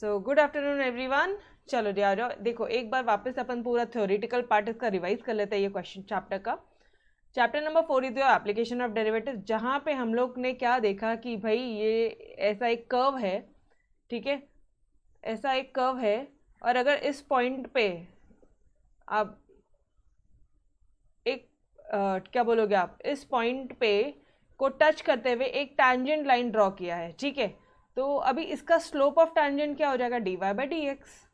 So good afternoon everyone. चलो जी आ जाओ। देखो एक बार वापस अपन पूरा थ्योरेटिकल पार्ट इसका रिवाइज कर लेते हैं। ये क्वेश्चन चैप्टर का chapter number 4 is your application of derivative, जहाँ पे हम लोग ने क्या देखा कि भाई ये ऐसा एक कर्व है, ठीक है, ऐसा एक कर्व है और अगर इस पॉइंट पे आप एक क्या बोलोगे आप, इस पॉइंट पे को टच करते हुए एक टैंजेंट लाइन ड्रॉ किया है, ठीक है, तो अभी इसका स्लोप ऑफ टैंजेंट क्या हो जाएगा, dy by d x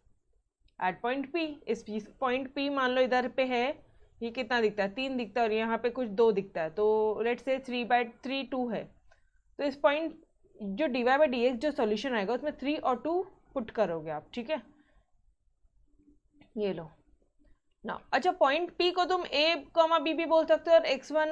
at point P। इस पॉइंट P मान लो इधर पे है, ये कितना दिखता है, 3 दिखता है और यहाँ पे कुछ 2 दिखता है, तो लेट्स से 3/3 है। तो इस पॉइंट जो dy बाई डी एक्स जो सोल्यूशन आएगा उसमें 3 और 2 पुट करोगे आप, ठीक है, ये लो ना। अच्छा, पॉइंट P को तुम a, b भी बोल सकते हो और x1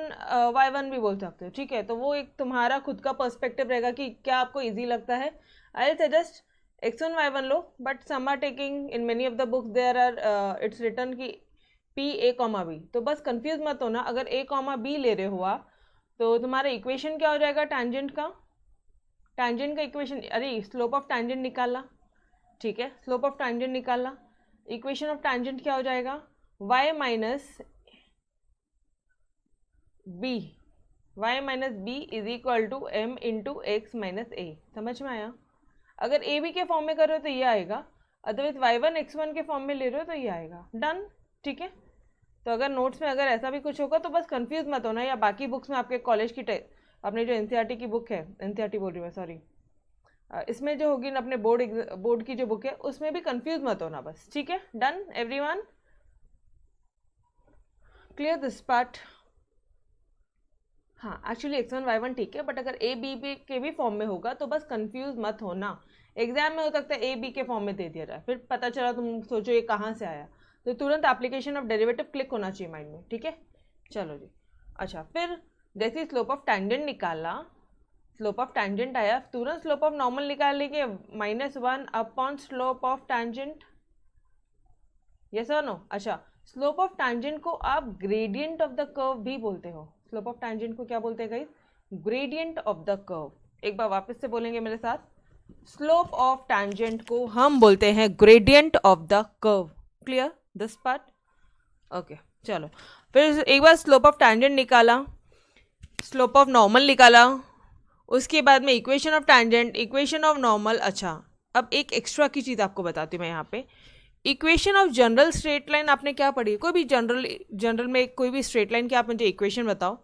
y1 भी बोल सकते हो, ठीक है, तो वो एक तुम्हारा खुद का पर्सपेक्टिव रहेगा कि क्या आपको इजी लगता है। आई सजेस्ट x1 y1 लो, but some are taking in many of the books there are it's written कि P a, b, तो बस कंफ्यूज मत होना। अगर a, b ले रहे हुआ तो तुम्हारा इक्वेशन क्या हो जाएगा, टैंजेंट का इक्वेशन, अरे स्लोप ऑफ टैंजेंट निकालना, ठीक है, स्लोप ऑफ टैंजेंट निकालना। इक्वेशन ऑफ टैंजेंट क्या हो जाएगा, y minus B is equal to m into X minus A. समझ में आया? अगर ए बी के फॉर्म में कर रहे हो तो ये आएगा, अदरवाइज y1 x1 के फॉर्म में ले रहे हो तो ये आएगा। डन, ठीक है। तो अगर नोट्स में अगर ऐसा भी कुछ होगा तो बस कंफ्यूज मत होना, या बाकी बुक्स में आपके कॉलेज की अपने जो एनसीईआरटी की बुक है, एनसीईआरटी बोल रही हूँ सॉरी, इसमें जो होगी अपने बोर्ड की जो बुक है उसमें भी कंफ्यूज मत होना बस, ठीक है। Done everyone, clear this part? हाँ, एक्चुअली x1 y1 ठीक है, बट अगर a b के भी फॉर्म में होगा तो बस कंफ्यूज मत होना। एग्जाम में हो सकता है a b के फॉर्म में दे दिया जाए, फिर पता चला तुम सोचो ये कहाँ से आया, तो तुरंत एप्लीकेशन ऑफ डेरिवेटिव क्लिक होना चाहिए माइंड में, ठीक है। चलो जी, अच्छा, फिर जैसे स्लोप ऑफ टैंजेंट निकाला, स्लोप ऑफ टैंजेंट आया, तुरंत स्लोप ऑफ नॉर्मल निकाल लेंगे, -1 upon slope of tangent, yes और नो। अच्छा, स्लोप ऑफ टैंजेंट को आप ग्रेडियंट ऑफ द कर्व भी बोलते हो। स्लोप ऑफ टैंजेंट को क्या बोलते हैं guys, gradient of the curve. एक बार वापस से बोलेंगे मेरे साथ, स्लोप ऑफ टैंजेंट को हम बोलते हैं gradient of the curve. Clear this part? Okay, चलो फिर एक बार स्लोप ऑफ टैंजेंट निकाला, स्लोप ऑफ नॉर्मल निकाला, उसके बाद में equation of tangent, equation of normal. अच्छा, अब एक एक्स्ट्रा की चीज़ आपको बताती हूँ मैं यहाँ पे, equation of general straight line आपने क्या पढ़ी है? कोई भी जनरल में कोई भी स्ट्रेट लाइन की आप मुझे इक्वेशन बताओ,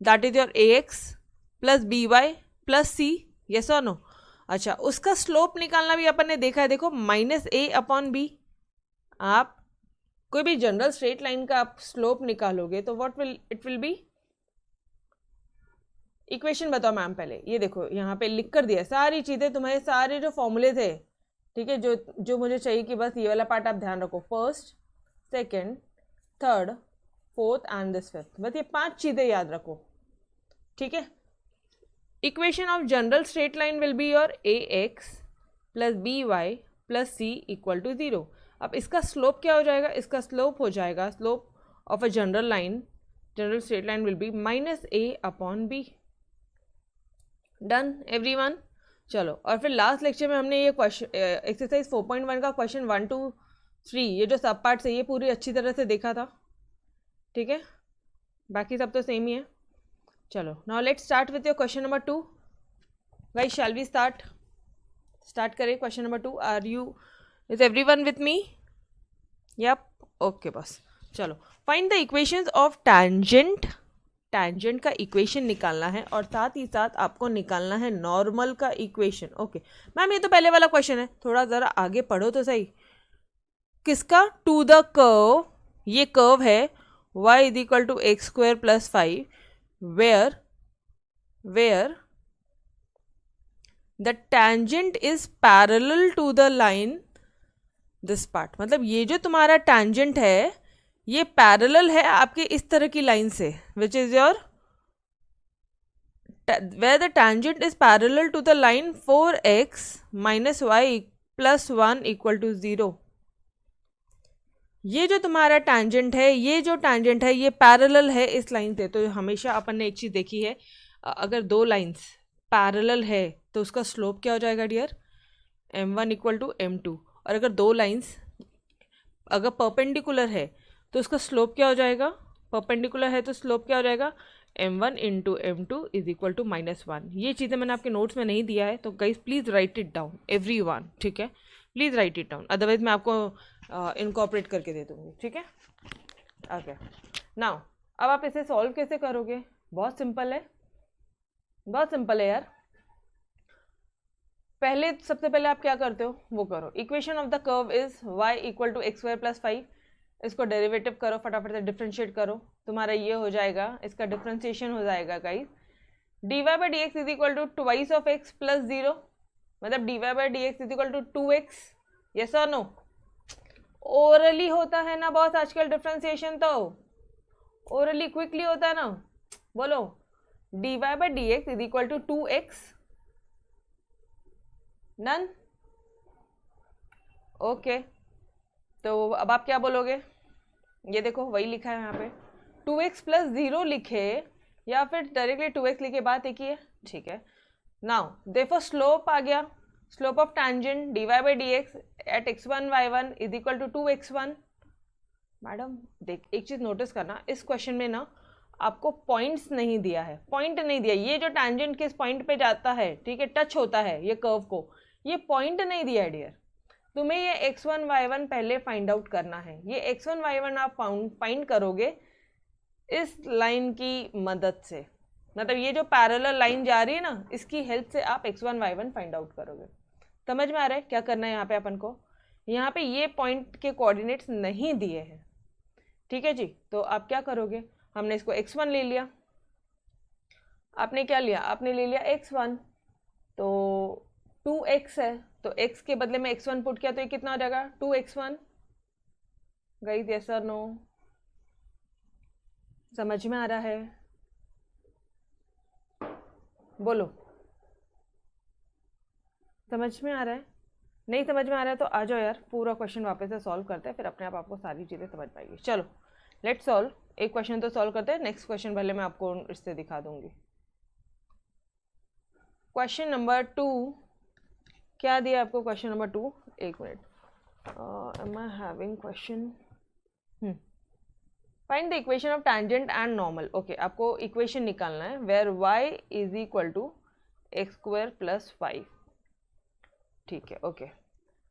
that is your ax plus b y plus c, yes और नो। अच्छा, उसका स्लोप निकालना भी अपन ने देखा है, देखो -a अपॉन बी। आप कोई भी जनरल स्ट्रेट लाइन का आप स्लोप निकालोगे तो what will it will be, equation बताओ मैम पहले। ये देखो यहाँ पे लिख कर दिया सारी चीज़ें, तुम्हारे सारे जो फॉर्मूले थे, ठीक है, जो मुझे चाहिए कि बस ये वाला पार्ट आप ध्यान रखो, first, second, third, fourth and this fifth, बस ये 5 चीज़ें याद रखो, ठीक है। Equation of general straight line will be your ax plus b y plus c equal to 0। अब इसका स्लोप क्या हो जाएगा, इसका स्लोप हो जाएगा, slope of a general line, general straight line will be -a upon b. Done everyone? चलो, और फिर लास्ट लेक्चर में हमने ये क्वेश्चन एक्सरसाइज 4.1 का क्वेश्चन 1 2 3 ये जो सब पार्ट्स है ये पूरी अच्छी तरह से देखा था, ठीक है, बाकी सब तो सेम ही है। चलो, now let's start with your question number 2। Guys, shall we start करें question number 2। Are you, is everyone with me? Yup, okay बस। चलो, find the equations of tangent का इक्वेशन निकालना है और साथ ही साथ आपको निकालना है नॉर्मल का इक्वेशन। ओके मैम, ये तो पहले वाला क्वेश्चन है, थोड़ा ज़रा आगे पढ़ो तो सही। किसका? टू द कर्व, ये कर्व है y is equal to x square plus 5 where the tangent is parallel to the line this part. मतलब ये जो तुम्हारा टैंजेंट है ये पैरेलल है आपके इस तरह की लाइन से, which is your where the tangent is parallel to the line 4x minus y plus 1 equal to 0। ये जो तुम्हारा टैंजेंट है, ये पैरेलल है इस लाइन से। तो हमेशा अपन ने एक चीज़ देखी है, अगर 2 लाइंस पैरेलल है तो उसका स्लोप क्या हो जाएगा dear, m1 equal to m2, और अगर दो लाइंस अगर परपेंडिकुलर है तो उसका स्लोप क्या हो जाएगा, परपेंडिकुलर है तो स्लोप क्या हो जाएगा, m1 into m2 is equal to -1। ये चीज़ें मैंने आपके नोट्स में नहीं दिया है, तो guys please write it down everyone, ठीक है, please write it down, otherwise मैं आपको इनकॉर्पोरेट करके दे दूँगी, ठीक है। ओके, नाउ अब आप इसे सॉल्व कैसे करोगे, बहुत सिंपल है, बहुत सिंपल है यार। पहले सबसे पहले आप क्या करते हो वो करो, equation of the curve is y equal to x वायर प्लस 5, इसको डेरिवेटिव करो, फटाफट से डिफ्रेंशिएट करो, तुम्हारा ये हो जाएगा, इसका डिफ्रेंशिएशन हो जाएगा guys, dy by d x is equal to twice of x plus 0, मतलब dy by d x is equal to 2x, yes और नो। ओरली होता है ना बॉस आजकल डिफ्रेंशिएशन, तो ओरली क्विकली होता है ना, बोलो dy by d x is equal to 2x, none, okay. तो अब आप क्या बोलोगे, ये देखो वही लिखा है यहाँ पे, 2x प्लस 0 लिखे या फिर डायरेक्टली 2x लिखे, बात एक ही है, ठीक है। नाउ देखो स्लोप आ गया, slope of tangent dy by d x at x1 y1 is equal to 2x1। Madam देख एक चीज़ नोटिस करना, इस क्वेश्चन में ना आपको पॉइंट्स नहीं दिया है, पॉइंट नहीं दिया, ये जो टैंजेंट किस पॉइंट पे जाता है, ठीक है, टच होता है ये कर्व को, ये पॉइंट नहीं दिया है डियर। तुम्हें ये x1 y1 पहले फाइंड आउट करना है, ये x1 y1 आप फाइंड करोगे इस लाइन की मदद से, मतलब ये जो पैरेलल लाइन जा रही है ना, इसकी हेल्प से आप x1 y1 फाइंड आउट करोगे। समझ में आ रहा है क्या करना है यहाँ पे अपन को, यहाँ पे ये पॉइंट के कोऑर्डिनेट्स नहीं दिए हैं, ठीक है जी। तो आप क्या करोगे, हमने इसको x1 ले लिया, आपने क्या लिया, आपने ले लिया x1, तो 2x है, तो x के बदले में x1 पुट किया तो ये कितना हो जाएगा 2x1, गाइस यस और नो, समझ में आ रहा है, बोलो समझ में आ रहा है, नहीं समझ में आ रहा है तो आ जाओ यार, पूरा क्वेश्चन वापस से सॉल्व करते हैं, फिर अपने आप आपको सारी चीज़ें समझ पाएगी। चलो लेट्स सॉल्व, एक क्वेश्चन तो सॉल्व करते हैं, नेक्स्ट क्वेश्चन पहले मैं आपको इससे दिखा दूंगी। क्वेश्चन नंबर 2 क्या दिया आपको, क्वेश्चन नंबर 2, एक minute, am I having question, find the equation of tangent and normal. Okay, आपको इक्वेशन निकालना है where y is equal to x square plus 5, ठीक है, ओके।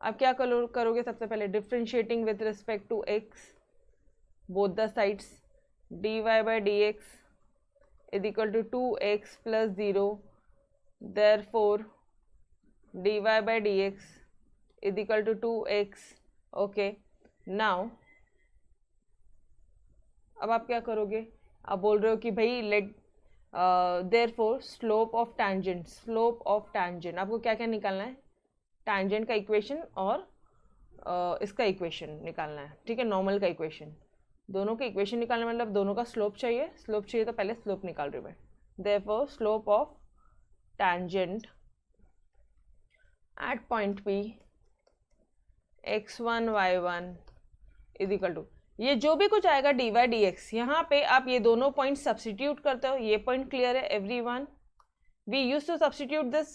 आप क्या करोगे, सबसे पहले differentiating with respect to x both the sides, dy by d x is equal to 2x plus 0, therefore dy by dx is equal to 2x, okay। now अब आप क्या करोगे, आप बोल रहे हो कि भाई let therefore slope of tangent, slope of tangent आपको क्या क्या निकालना है, टैंजेंट का इक्वेशन और इसका इक्वेशन निकालना है, ठीक है, नॉर्मल का इक्वेशन, दोनों के इक्वेशन निकालना मतलब दोनों का स्लोप चाहिए, स्लोप चाहिए तो पहले स्लोप निकाल रही हूँ मैं, therefore slope of tangent at point P x1 y1 is equal to, ये जो भी कुछ आएगा dy dx, यहाँ पे आप ये दोनों पॉइंट सब्सटीट्यूट करते हो, ये पॉइंट क्लियर है everyone, we use to substitute this,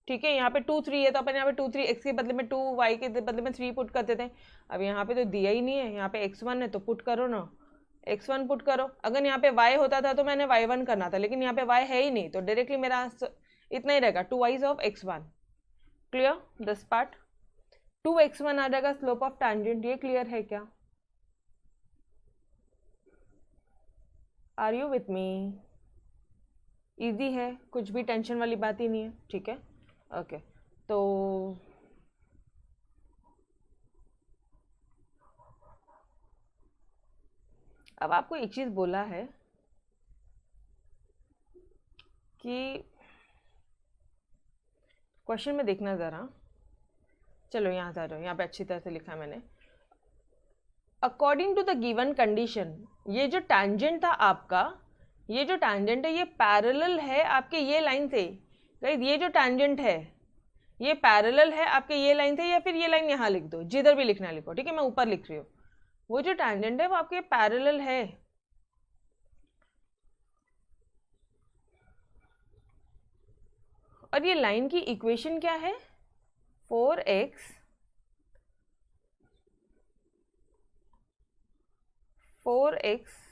ठीक है। यहाँ पे 2 3 है तो अपन यहाँ पे 2 3 x के बदले में 2 y के बदले में 3 पुट करते थे, अब यहाँ पे तो दिया ही नहीं है, यहाँ पे x1 है तो पुट करो ना, x1 पुट करो, अगर यहाँ पे y होता था तो मैंने y1 करना था, लेकिन यहाँ पे y है ही नहीं तो डायरेक्टली मेरा इतना ही रहेगा 2y of x1, clear this part, 2x1 आ जाएगा स्लोप ऑफ टैंजेंट, ये क्लियर है क्या, are you with me, easy है, कुछ भी टेंशन वाली बात ही नहीं है, ठीक है, ओके। तो अब आपको एक चीज बोला है कि क्वेश्चन में देखना ज़रा, चलो यहाँ से आ जाओ, यहाँ पे अच्छी तरह से लिखा है मैंने, according to the given condition, ये जो टैंजेंट था आपका, ये जो टैंजेंट है ये पैरेलल है आपके ये लाइन से, गाइस ये जो टैंजेंट है ये पैरेलल है आपके ये लाइन से, या फिर ये लाइन यहाँ लिख दो, जिधर भी लिखना लिखो, ठीक है, मैं ऊपर लिख रही हूँ, वो जो टैंजेंट है वो आपके पैरेलल है, और ये लाइन की इक्वेशन क्या है, 4x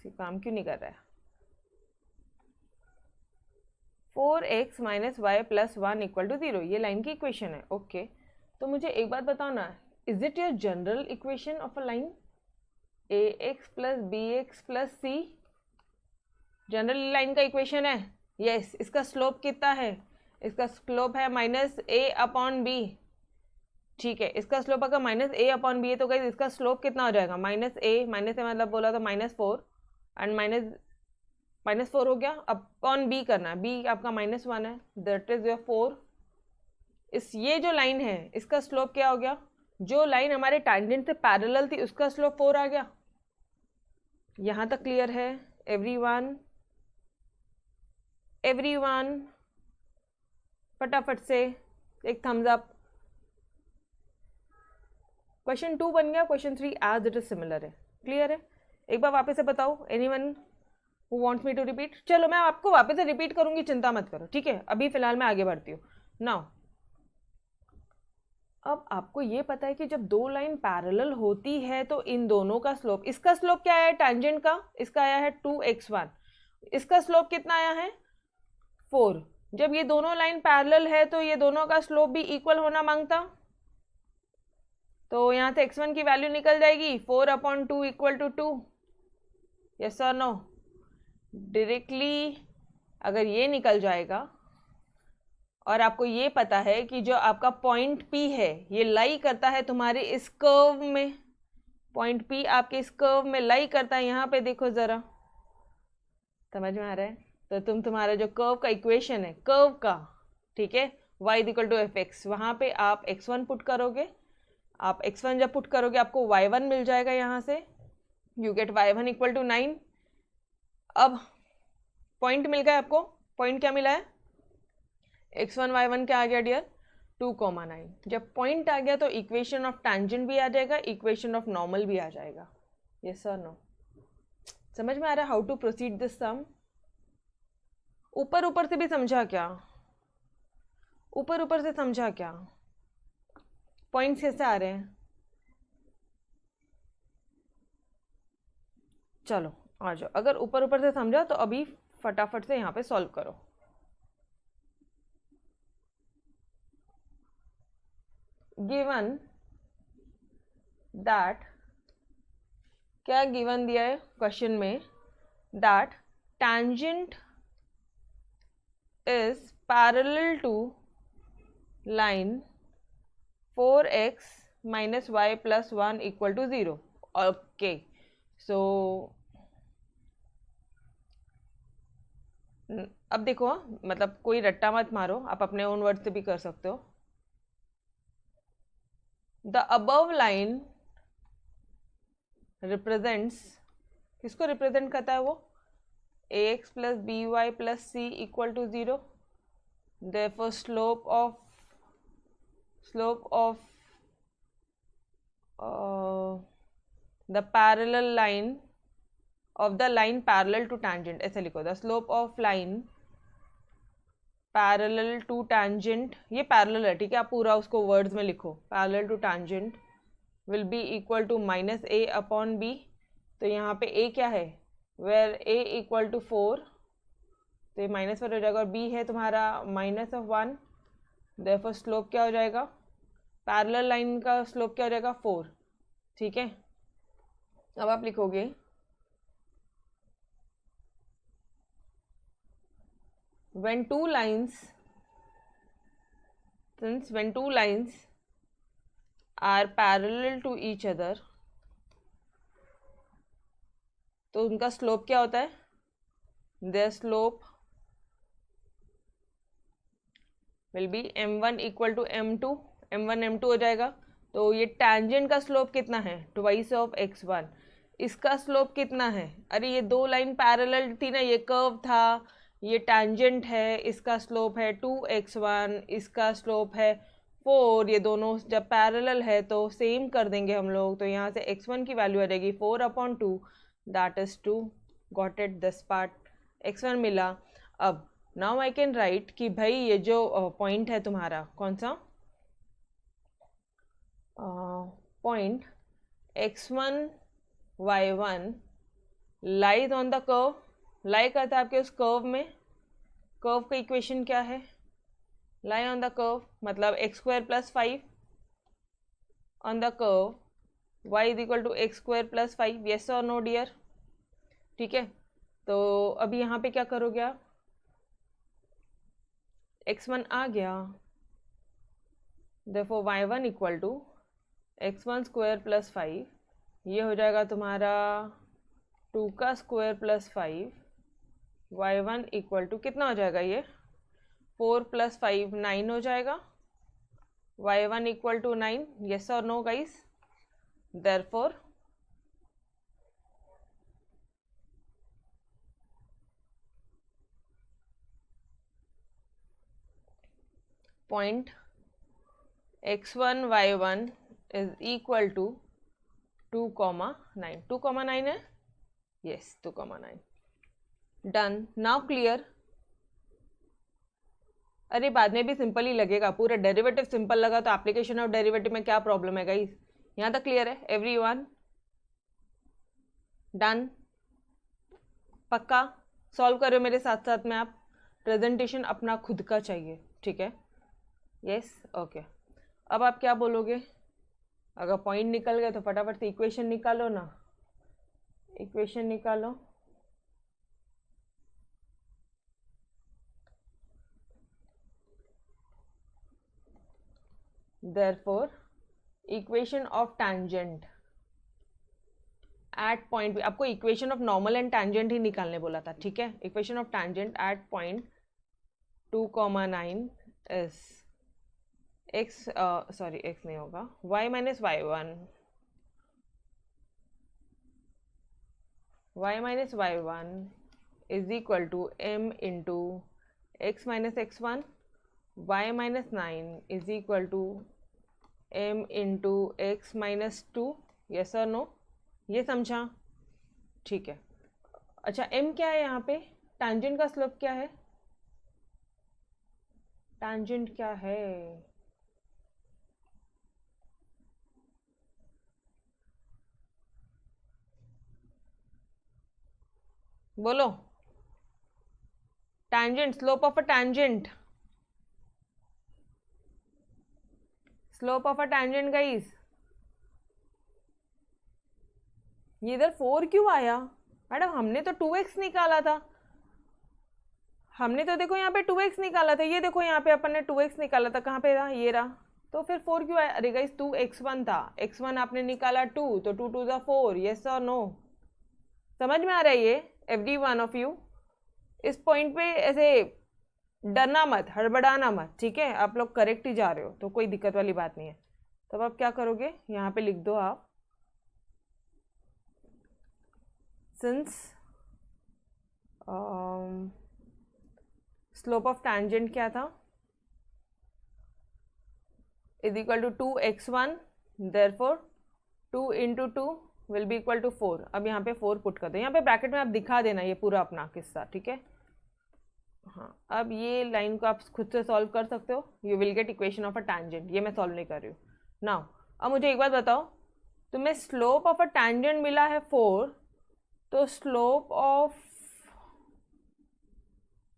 काम क्यों नहीं कर रहा है, 4x minus y plus 1 equal to 0, ये लाइन की इक्वेशन है। ओके, तो मुझे एक बात बताओ ना, is it your general equation of a line ax plus bx plus c? General line का इक्वेशन है। यस, इसका स्लोप कितना है, इसका स्लोप है माइनस a अपॉन बी। ठीक है, इसका स्लोप अगर माइनस a अपॉन बी है तो गाइस इसका स्लोप कितना हो जाएगा, माइनस a मतलब बोला तो -4 एंड -4 हो गया, अपॉन b करना है, b आपका -1 है, दैट इज योर 4। ये जो लाइन है इसका स्लोप क्या हो गया, जो लाइन हमारे टैंजेंट से पैरेलल थी उसका स्लोप 4 आ गया। यहां तक क्लियर है एवरीवन? फटाफट से एक थम्स अप। क्वेश्चन 2 बन गया, question 3 as it is similar है। क्लियर है? एक बार वापस से बताओ, anyone who wants me to repeat? चलो मैं आपको वापस से रिपीट करूंगी, चिंता मत करो, ठीक है? अभी फिलहाल मैं आगे बढ़ती हूँ। नाउ अब आपको ये पता है कि जब दो लाइन पैरेलल होती है तो इन दोनों का स्लोप, इसका स्लोप क्या आया है टैंजेंट का, इसका आया है 2x1, इसका स्लोप कितना आया है 4। जब ये दोनों लाइन पैरेलल है तो ये दोनों का स्लोप भी इक्वल होना मांगता, तो यहाँ से x1 की वैल्यू निकल जाएगी 4/2 इक्वल टू 2। यस और नो? डायरेक्टली अगर ये निकल जाएगा और आपको ये पता है कि जो आपका पॉइंट P है ये लाई करता है तुम्हारे इस कर्व में, पॉइंट P आपके इस कर्व में लाई करता है, यहाँ पे देखो जरा, समझ में आ रहा है? तो तुम्हारा जो कर्व का इक्वेशन है, कर्व का, ठीक है, y इक्वल टू fx, वहाँ पे आप x1 पुट करोगे, आप x1 जब पुट करोगे आपको y1 मिल जाएगा, यहाँ से you get y1 equal to 9। अब पॉइंट मिल गया आपको, पॉइंट क्या मिला है, x1 y1 क्या आ गया डियर, 2,9। जब पॉइंट आ गया तो इक्वेशन ऑफ टैंजेंट भी आ जाएगा, इक्वेशन ऑफ नॉर्मल भी आ जाएगा। यस और नो? समझ में आ रहा है हाउ टू प्रोसीड दिस सम? ऊपर से भी समझा क्या, ऊपर से समझा क्या, पॉइंट्स कैसे आ रहे हैं? चलो आ जाओ, अगर ऊपर से समझा तो अभी फटाफट से यहाँ पे सॉल्व करो। गिवन दैट, क्या गिवन दिया है क्वेश्चन में, that tangent is parallel to line 4x minus y plus 1 equal to 0. Okay, so अब देखो, मतलब कोई रट्टा मत मारो, आप अपने ओन वर्ड से भी कर सकते हो। द अबव लाइन रिप्रेजेंट्स, किसको रिप्रेजेंट करता है वो, ax plus by plus c equal to 0। therefore slope of the parallel line of the line parallel to tangent, ऐसे लिखो, the slope of line parallel to tangent, ये parallel है, ठीक है, आप पूरा उसको words में लिखो, parallel to tangent will be equal to minus a upon b। तो यहाँ पे a क्या है, where a equal to 4, तो ये -4 हो जाएगा, और b है तुम्हारा -1, therefore स्लोप क्या हो जाएगा, पैरेलल लाइन का स्लोप क्या हो जाएगा 4। ठीक है, अब आप लिखोगे when two lines are parallel to each other, तो उनका स्लोप क्या होता है, their slope will be m1 equal to m2, m1 m2 हो जाएगा। तो ये टैंजेंट का स्लोप कितना है, ट्वाइस ऑफ x1, इसका स्लोप कितना है, अरे ये दो लाइन पैरेलल थी ना, ये कर्व था, ये टैंजेंट है, इसका स्लोप है 2x1, इसका स्लोप है 4, ये दोनों जब पैरेलल है तो सेम कर देंगे हम लोग, तो यहाँ से x1 की वैल्यू आ जाएगी 4/2, that is 2। Got it, this part x1 मिला। अब नाउ आई कैन राइट कि भाई ये जो पॉइंट है तुम्हारा कौन सा, point x1 y1 lies on the curve, lie करता है आपके उस कर्व में, कर्व का इक्वेशन क्या है, लाई ऑन द कर्व मतलब x² + 5 on the curve y = x² + 5, yes और नो डियर। ठीक है, तो अभी यहाँ पे क्या करोगे आप, x1 आ गया, therefore y1 = x1² + 5, ये हो जाएगा तुम्हारा 2² + 5, y1 = कितना हो जाएगा, ये 4 + 5 9 हो जाएगा, y1 = 9, येस और no guys. therefore point x1 y1 = 2,9, 2,9 है, यस 2,9, डन। Now clear. अरे बाद में भी सिंपल ही लगेगा, पूरा डेरिवेटिव सिंपल लगा तो एप्लीकेशन ऑफ डेरिवेटिव में क्या प्रॉब्लम है गाइस, यहाँ तक क्लियर है एवरीवन, डन, पक्का। सॉल्व करो मेरे साथ साथ में आप, प्रेजेंटेशन अपना खुद का चाहिए, ठीक है, यस ओके। अब आप क्या बोलोगे, अगर पॉइंट निकल गए तो फटाफट से इक्वेशन निकालो ना, इक्वेशन निकालो। therefore equation of tangent at point, आपको equation of normal and tangent ही निकालने बोला था, ठीक है। Equation of tangent at point 2,9 is x, sorry x नहीं होगा, y - y1, y - y1 = m into x - x1, y - 9 = m into x - 2, yes और नो, ये समझा, ठीक है। अच्छा m क्या है यहाँ पे, टैंजेंट का स्लोप क्या है, टैंजेंट क्या है, बोलो, tangent, slope of a tangent, slope of a tangent guys. ये इधर 4 क्यों आया मैडम, हमने तो 2x निकाला था, हमने तो देखो यहाँ पे 2x निकाला था, ये देखो यहाँ पे अपन ने 2x निकाला था, कहाँ पे रहा, ये रहा, तो फिर 4 क्यों आया, अरे गाइस 2x1 था, x1 आपने निकाला 2, तो 2 2 4, यस और नो, समझ में आ रहा है ये एवरी वन ऑफ यू। इस पॉइंट पे ऐसे डरना मत, हड़बड़ाना मत, ठीक है, आप लोग करेक्ट ही जा रहे हो तो कोई दिक्कत वाली बात नहीं है। तब आप क्या करोगे, यहाँ पे लिख दो आप, सिंस स्लोप ऑफ टैंजेंट क्या था, is equal to 2x1, therefore 2 × 2 will be equal to 4। अब यहाँ पे 4 पुट कर दो, यहाँ पे ब्रैकेट में आप दिखा देना ये पूरा अपना किस्सा, ठीक है। हाँ, अब ये लाइन को आप खुद से सॉल्व कर सकते हो, you will get equation of a tangent, ये मैं सॉल्व नहीं कर रही हूँ। नाउ अब मुझे एक बात बताओ, तुम्हें स्लोप ऑफ अ टैंजेंट मिला है 4, तो स्लोप ऑफ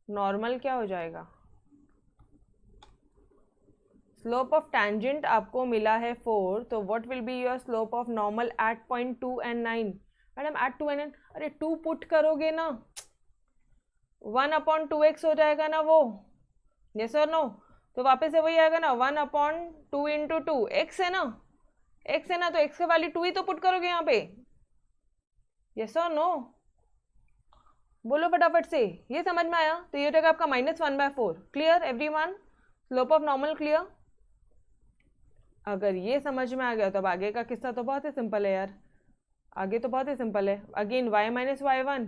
नॉर्मल क्या हो जाएगा, स्लोप ऑफ टैंजेंट आपको मिला है 4, तो what will be your slope of normal at point 2 and 9। Madam at 2 and 9, अरे 2 पुट करोगे ना, 1/2x हो जाएगा ना वो, यस और नो, तो वापस से वही आएगा ना, 1/2 × 2, x है ना, x है ना, तो x का वैल्यू 2 ही तो पुट करोगे यहाँ पे, यस और नो, बोलो फटाफट से, ये समझ में आया, तो ये हो जाएगा आपका -1/4। Clear everyone, slope of normal clear. अगर ये समझ में आ गया तो अब आगे का किस्सा तो बहुत ही सिंपल है यार, आगे तो बहुत ही सिंपल है। Again y - y1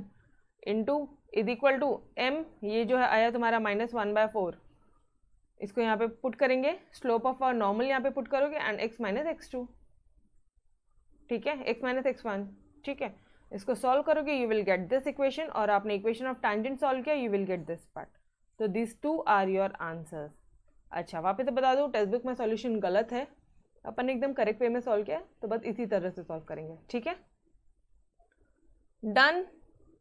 into is equal to m, ये जो है आया तुम्हारा -1/4, इसको यहाँ पे पुट करेंगे, स्लोप ऑफ नॉर्मल यहाँ पे पुट करोगे, एंड x - x2, ठीक है, x - x1, ठीक है, इसको सॉल्व करोगे you will get this equation, और आपने इक्वेशन ऑफ टैंजेंट सॉल्व किया you will get this part, तो दिस 2 आर योर आंसर्स। अच्छा वापस से बता दूँ, टेक्स्ट बुक में सॉल्यूशन गलत है, अपन ने एकदम करेक्ट वे में सॉल्व किया, तो बस इसी तरह से सॉल्व करेंगे, ठीक है। डन,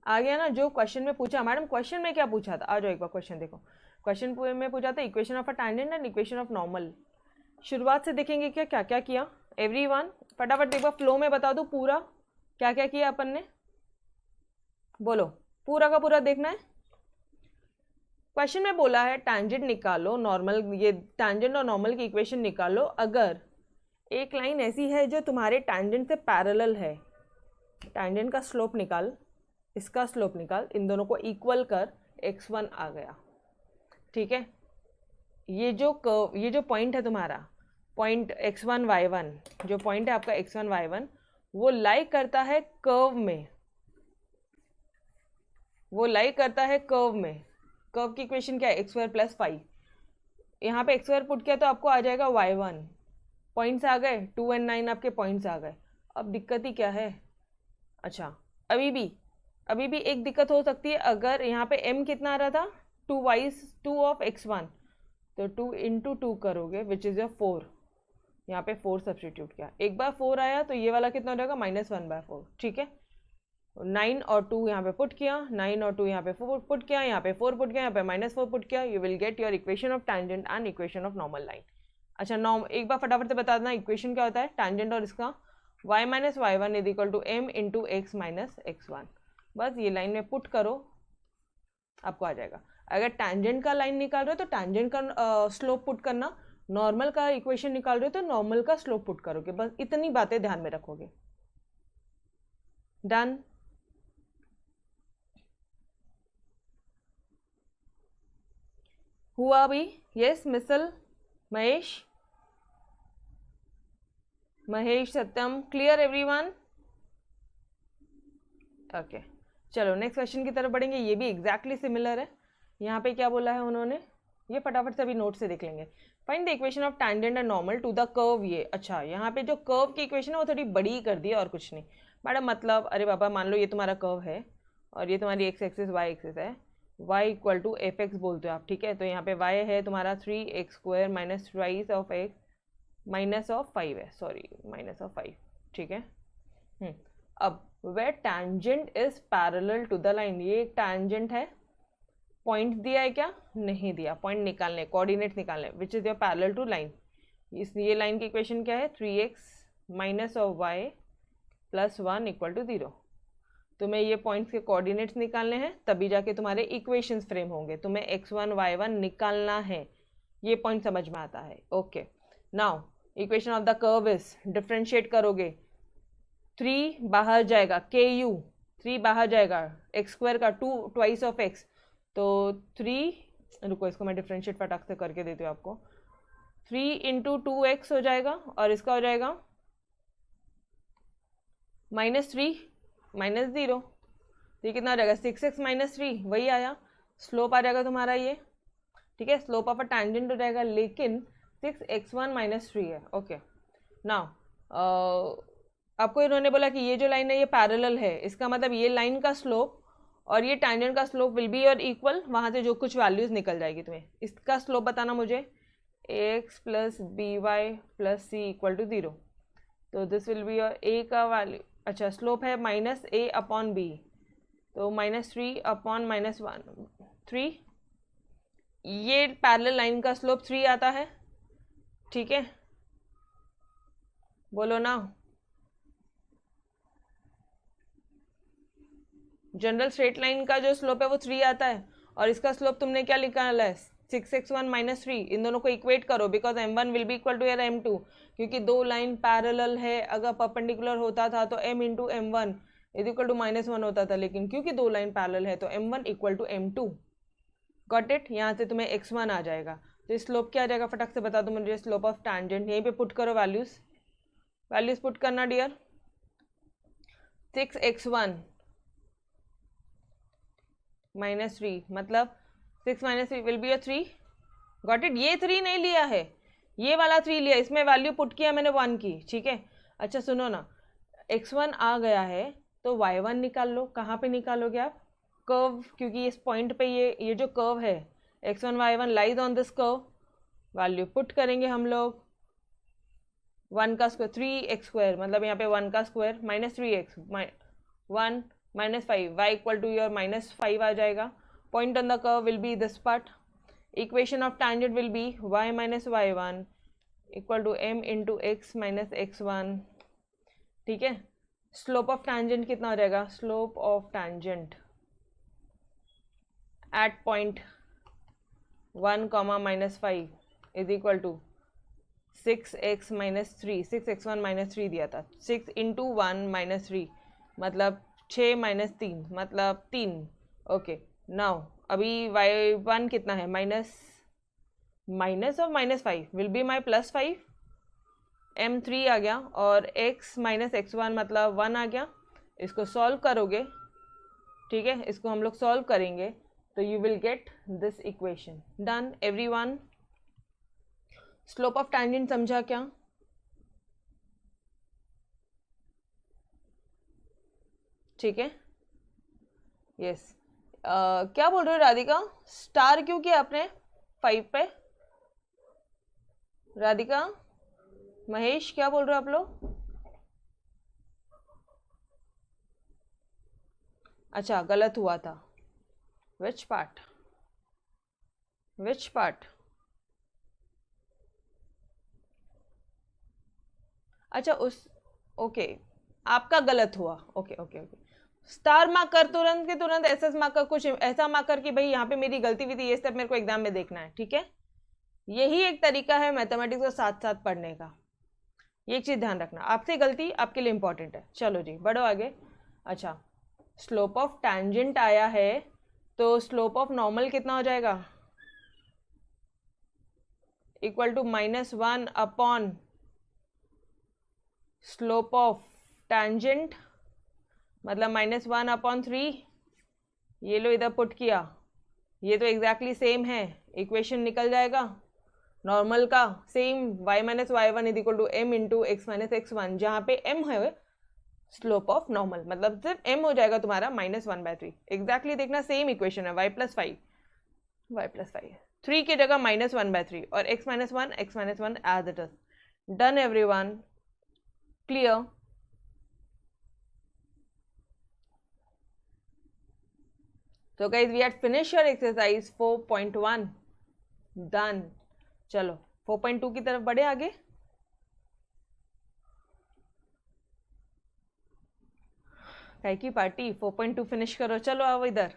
आ गया ना। जो क्वेश्चन में पूछा, मैडम क्वेश्चन में क्या पूछा था, आ जाओ एक बार क्वेश्चन देखो। क्वेश्चन में पूछा था equation of a tangent and equation of normal. शुरुआत से देखेंगे क्या क्या क्या किया एवरीवन, फटाफट एक बार फ्लो में बता दो पूरा क्या क्या किया अपन ने, बोलो पूरा का पूरा देखना है। क्वेश्चन में बोला है टैंजेंट निकालो, नॉर्मल, ये टैंजेंट और नॉर्मल की इक्वेशन निकालो अगर एक लाइन ऐसी है जो तुम्हारे टैंजेंट से पैरेलल है। टैंजेंट का स्लोप निकाल, इसका स्लोप निकाल, इन दोनों को इक्वल कर, x1 आ गया, ठीक है। ये जो कर्व, ये जो पॉइंट है तुम्हारा, पॉइंट x1 y1, जो पॉइंट है आपका x1 y1, वो लाई करता है कर्व में, वो लाई करता है कर्व में। कर्व की इक्वेशन क्या है, x2 + 5। यहाँ पे x2 पुट किया तो आपको आ जाएगा y1, पॉइंट्स आ गए 2 और 9 आपके पॉइंट्स आ गए। अब दिक्कत ही क्या है, अच्छा अभी भी एक दिक्कत हो सकती है, अगर यहाँ पे m कितना आ रहा था 2 ऑफ x1, तो 2 × 2 करोगे विच इज़ योर 4, यहाँ पे 4 सब्सटीट्यूट किया, एक बार 4 आया तो ये वाला कितना हो जाएगा -1/4, ठीक है। 9 और 2 यहाँ पे पुट किया, 9 और 2 यहाँ पे 4 पुट किया, यहाँ पे 4 पुट किया, यहाँ पे -4 पुट किया, you will get your equation of tangent and equation of normal line. अच्छा एक बार फटाफट से बता देना इक्वेशन क्या होता है टैंजेंट और इसका, y - y1 = m × x - x1। बस ये लाइन में पुट करो, आपको आ जाएगा। अगर टैंजेंट का लाइन निकाल रहे हो तो टैंजेंट का स्लोप पुट करना, नॉर्मल का इक्वेशन निकाल रहे हो तो नॉर्मल का स्लोप पुट करोगे, बस इतनी बातें ध्यान में रखोगे। डन, हुआ अभी, यस मिसल, महेश सत्यम, क्लियर एवरीवन, ओके। चलो नेक्स्ट क्वेश्चन की तरफ बढ़ेंगे, ये भी एग्जैक्टली सिमिलर है। यहाँ पे क्या बोला है उन्होंने, ये फटाफट से अभी नोट से देख लेंगे। Find the equation of tangent and normal to the curve, ये अच्छा यहाँ पे जो कर्व की इक्वेशन है वो थोड़ी बड़ी कर दी है और कुछ नहीं मैडम, मतलब अरे बाबा मान लो ये तुम्हारा कर्व है और ये तुम्हारी x एक्सिस y एक्सिस है, y = fx बोलते हो आप, ठीक है। तो यहाँ पे y है तुम्हारा 3x² - twice of x -5 है, सॉरी -5, ठीक है। अब where tangent is parallel to the line, ये एक टैंजेंट है, पॉइंट दिया है क्या, नहीं दिया, पॉइंट निकालने, कोऑर्डिनेट्स निकालने, which is your parallel to line. ये लाइन की इक्वेशन क्या है, 3x - y + 1 = 0। तुम्हें ये पॉइंट्स के कोऑर्डिनेट्स निकालने हैं, तभी जाके तुम्हारे इक्वेशंस फ्रेम होंगे। तुम्हें x1 y1 निकालना है, ये पॉइंट समझ में आता है, okay. Now equation of the curve is, differentiate करोगे, 3 बाहर जाएगा, ku 3 बाहर जाएगा, x² का 2 twice of x, तो 3, रुको इसको मैं डिफरेंशिएट फटाक से करके देती हूँ आपको, 3 × 2x हो जाएगा और इसका हो जाएगा -3 -0, तो ये कितना हो जाएगा 6x - 3, वही आया, स्लोप आ जाएगा तुम्हारा ये, ठीक है। स्लोप ऑफ अ टैंजेंट हो जाएगा, लेकिन 6x1 - 3 है, ओके। नाउ आपको इन्होंने बोला कि ये जो लाइन है ये पैरेलल है, इसका मतलब ये लाइन का स्लोप और ये टैंजेंट का slope will be your equal, वहाँ से जो कुछ वैल्यूज निकल जाएगी तुम्हें। इसका स्लोप बताना मुझे, ax + by + c = 0, तो this will be your a का वैल्यू, अच्छा स्लोप है -a/b, तो -3 / -1 3, ये पैरेलल लाइन का स्लोप 3 आता है, ठीक है, बोलो ना। जनरल स्ट्रेट लाइन का जो स्लोप है वो 3 आता है, और इसका स्लोप तुमने क्या निकाला है 6x1 - 3, इन दोनों को इक्वेट करो, because m1 will be equal to m2, क्योंकि दो लाइन पैरेलल है, अगर परपेंडिकुलर होता था तो m × m1 = -1 होता था, लेकिन क्योंकि दो लाइन पैरेलल है तो m1 = m2, गॉट इट। यहाँ से तुम्हें x1 आ जाएगा, तो स्लोप क्या आ जाएगा फटाक से बता दो मुझे, स्लोप ऑफ टैंजेंट, यहीं पे पुट करो वैल्यूज पुट करना डियर, 6x1 - 3 मतलब 6 - 3 will be your 3, got it. ये 3 नहीं लिया है, ये वाला 3 लिया, इसमें वैल्यू पुट किया मैंने 1 की, ठीक है। अच्छा सुनो ना, x1 आ गया है तो y1 निकाल लो, कहाँ पे निकालोगे आप, कर्व, क्योंकि इस पॉइंट पे ये जो कर्व है x1 y1 lies on this curve, value put करेंगे हम लोग, 1 का स्क्वायर 3x², मतलब यहाँ पे 1 का square -3x 1 -5 y equal to your -5 आ जाएगा. Point on the curve will be this part. Equation of tangent will be y - y1 equal to m into x - x1. ठीक है. स्लोप ऑफ टैंजेंट कितना हो जाएगा? Slope of tangent at point 1, -5 is equal to 6x - 3, 6x1 - 3 दिया था. 6 into 1 - 3 मतलब 6 - 3 मतलब 3. Okay. Now अभी y1 कितना है? Minus of -5 will be my +5. m3 आ गया और x - x1 मतलब 1 आ गया. इसको सॉल्व करोगे, ठीक है, इसको हम लोग सॉल्व करेंगे तो you will get this equation. Done everyone. Slope of tangent समझा क्या? ठीक है. यस. क्या बोल रहे हो राधिका? स्टार क्यों किया आपने 5 पे? राधिका, महेश, क्या बोल रहे हो आप लोग? अच्छा, गलत हुआ था. Which part? Which part? अच्छा, उस ओके, आपका गलत हुआ. Okay okay okay. Star mark कर तुरंत के तुरंत, एसएस मार्क कर, कुछ ऐसा मार्क कर कि भाई यहाँ पे मेरी गलती हुई थी, ये स्टेप मेरे को एग्जाम में देखना है. ठीक है. यही एक तरीका है मैथमेटिक्स को साथ साथ पढ़ने का. ये एक चीज़ ध्यान रखना, आपसे गलती आपके लिए इंपॉर्टेंट है. चलो जी, बढ़ो आगे. अच्छा, स्लोप ऑफ टैंजेंट आया है तो स्लोप ऑफ नॉर्मल कितना हो जाएगा? Equal to -1 upon slope of tangent मतलब -1 अपॉन 3. ये लो इधर पुट किया, ये तो एग्जैक्टली सेम है. इक्वेशन निकल जाएगा नॉर्मल का same. y - y1 is equal to m into x - x1, जहाँ पे m है स्लोप ऑफ नॉर्मल, मतलब सिर्फ m हो जाएगा तुम्हारा -1/3. एग्जैक्टली देखना सेम इक्वेशन है. y + 5 3 की जगह -1/3 और x - 1 as it is. Done everyone. Clear? So guys, we had finished your exercise 4.1. Done. चलो 4.2 की तरफ बढ़े आगे. काय की पार्टी, 4.2 फिनिश करो. चलो आओ इधर.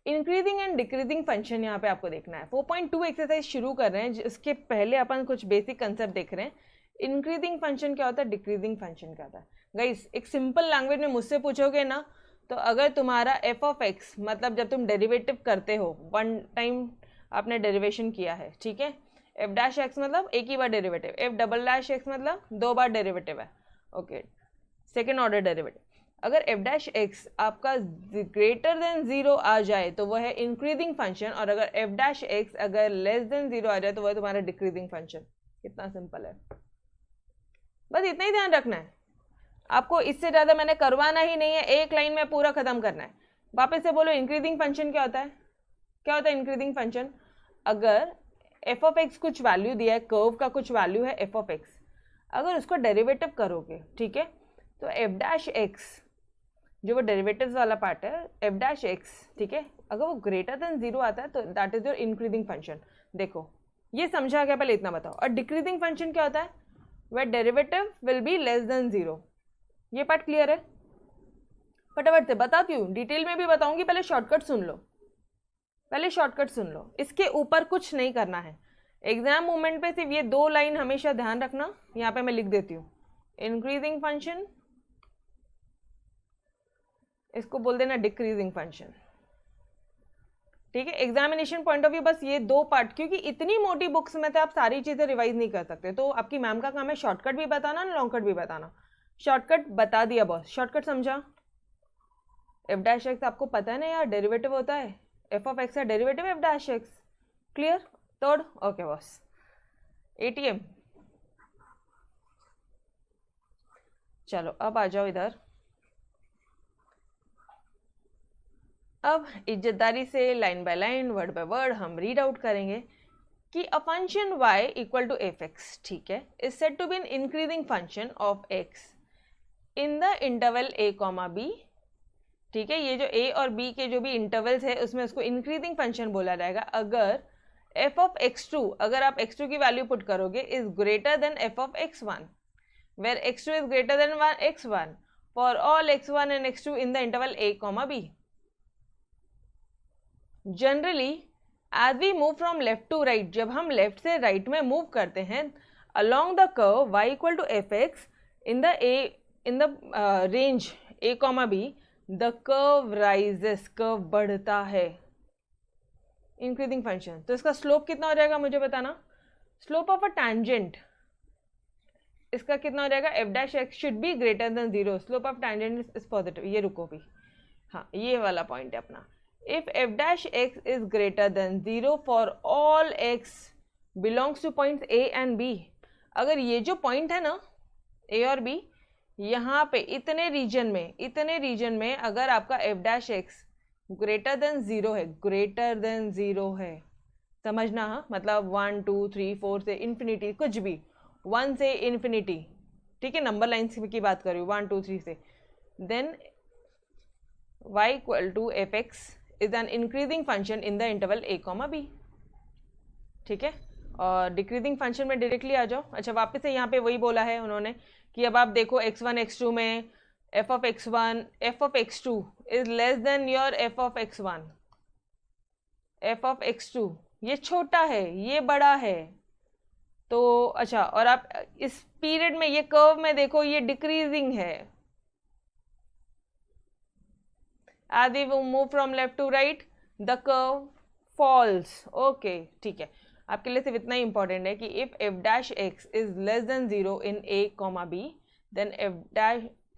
इंक्रीजिंग एंड डिक्रीजिंग फंक्शन यहाँ पे आपको देखना है. 4.2 एक्सरसाइज शुरू कर रहे हैं. इसके पहले अपन कुछ बेसिक कंसेप्ट देख रहे हैं. इंक्रीजिंग फंक्शन क्या होता है, डिक्रीजिंग फंक्शन क्या होता है. गाइस, एक सिंपल लैंग्वेज में मुझसे पूछोगे ना, तो अगर तुम्हारा f(x) मतलब जब तुम डेरिवेटिव करते हो, वन टाइम आपने डेरिवेशन किया है, ठीक है, f'(x) मतलब एक ही बार डेरिवेटिव, f'(x) मतलब 2 बार डेरिवेटिव है. Okay, second order derivative. अगर f'(x) आपका ग्रेटर देन 0 आ जाए तो वह है इंक्रीजिंग फंक्शन, और अगर f'(x) अगर लेस देन 0 आ जाए तो वह तुम्हारा डिक्रीजिंग फंक्शन. कितना सिंपल है, बस इतना ही ध्यान रखना है आपको. इससे ज़्यादा मैंने करवाना ही नहीं है, एक लाइन में पूरा खत्म करना है. वापस से बोलो, इंक्रीजिंग फंक्शन क्या होता है? क्या होता है इंक्रीजिंग फंक्शन? अगर f(x) कुछ वैल्यू दिया है, कर्व का कुछ वैल्यू है f(x), अगर उसको डेरिवेटिव करोगे, ठीक है, तो f'(x) जो वो डेरिवेटिव्स वाला पार्ट है, f'(x), ठीक है, अगर वो ग्रेटर देन 0 आता है तो that is your increasing function. देखो, ये समझा क्या? पहले इतना बताओ. और डिक्रीजिंग फंक्शन क्या होता है? वह derivative will be less than 0. ये पार्ट क्लियर है? फटाफट से बताती हूँ, डिटेल में भी बताऊंगी. पहले शॉर्टकट सुन लो, पहले शॉर्टकट सुन लो. इसके ऊपर कुछ नहीं करना है. एग्जाम मोमेंट पे सिर्फ ये 2 लाइन हमेशा ध्यान रखना. यहाँ पे मैं लिख देती हूँ, इंक्रीजिंग फंक्शन, इसको बोल देना डिक्रीजिंग फंक्शन. ठीक है, एग्जामिनेशन पॉइंट ऑफ व्यू बस ये 2 पार्ट, क्योंकि इतनी मोटी बुक्स में तो आप सारी चीज़ें रिवाइज नहीं कर सकते. तो आपकी मैम का काम है शॉर्टकट भी बताना, लॉन्ग कट भी बताना. शॉर्टकट बता दिया बॉस, शॉर्टकट समझा. f'(x) आपको पता है ना यार, डेरिवेटिव होता है. f(x) का derivative f'(x). Clear? Third? Okay boss. ATM. चलो अब आ जाओ इधर. अब इज्जतदारी से line by line, word by word हम रीड आउट करेंगे. कि a function y equal to f x, ठीक है, is said to be an increasing function of x in the interval a comma b, ठीक है, ये जो a और b के जो भी इंटरवल्स है उसमें उसको इंक्रीजिंग फंक्शन बोला जाएगा अगर f ऑफ x2, अगर आप x2 की वैल्यू पुट करोगे, is greater than f of x1, where x2 is greater than x1 for all x1 and x2 in the interval a comma b. Generally as we move from left to right, जब हम left से right में move करते हैं along the curve y equal to f x in the range a comma b, the curve rises, curve बढ़ता है, increasing function. तो इसका स्लोप कितना हो जाएगा मुझे बताना. स्लोप ऑफ अ टैंजेंट इसका कितना हो जाएगा, f dash x should be greater than 0, slope of tangent is positive. ये रुको भी, हाँ ये वाला पॉइंट है अपना. If f dash x is greater than 0 for all x belongs to points a and b, अगर ये जो पॉइंट है ना ए और बी, यहाँ पे इतने रीजन में अगर आपका F dash x greater than 0 है, ग्रेटर देन 0 है, समझना, हाँ, मतलब 1 2 3 4 से इन्फिनिटी, कुछ भी 1 से इन्फिनिटी, ठीक है, नंबर लाइन्स की बात कर रही हूँ 1 2 3 से, then y equal to f x is an increasing function in the interval a comma b, ठीक है. और डिक्रीजिंग फंक्शन में डायरेक्टली आ जाओ. अच्छा, वापस से यहाँ पे वही बोला है उन्होंने कि अब आप देखो x1 x2 में f of x2 is less then your f of x2, ये छोटा है ये बड़ा है. तो अच्छा, और आप इस पीरियड में ये कर्व में देखो ये डिक्रीजिंग है. As we move from left to right, the curve falls. Okay, ठीक है, आपके लिए सिर्फ इतना ही इंपॉर्टेंट है कि if f dash x is less than 0 in a comma b, then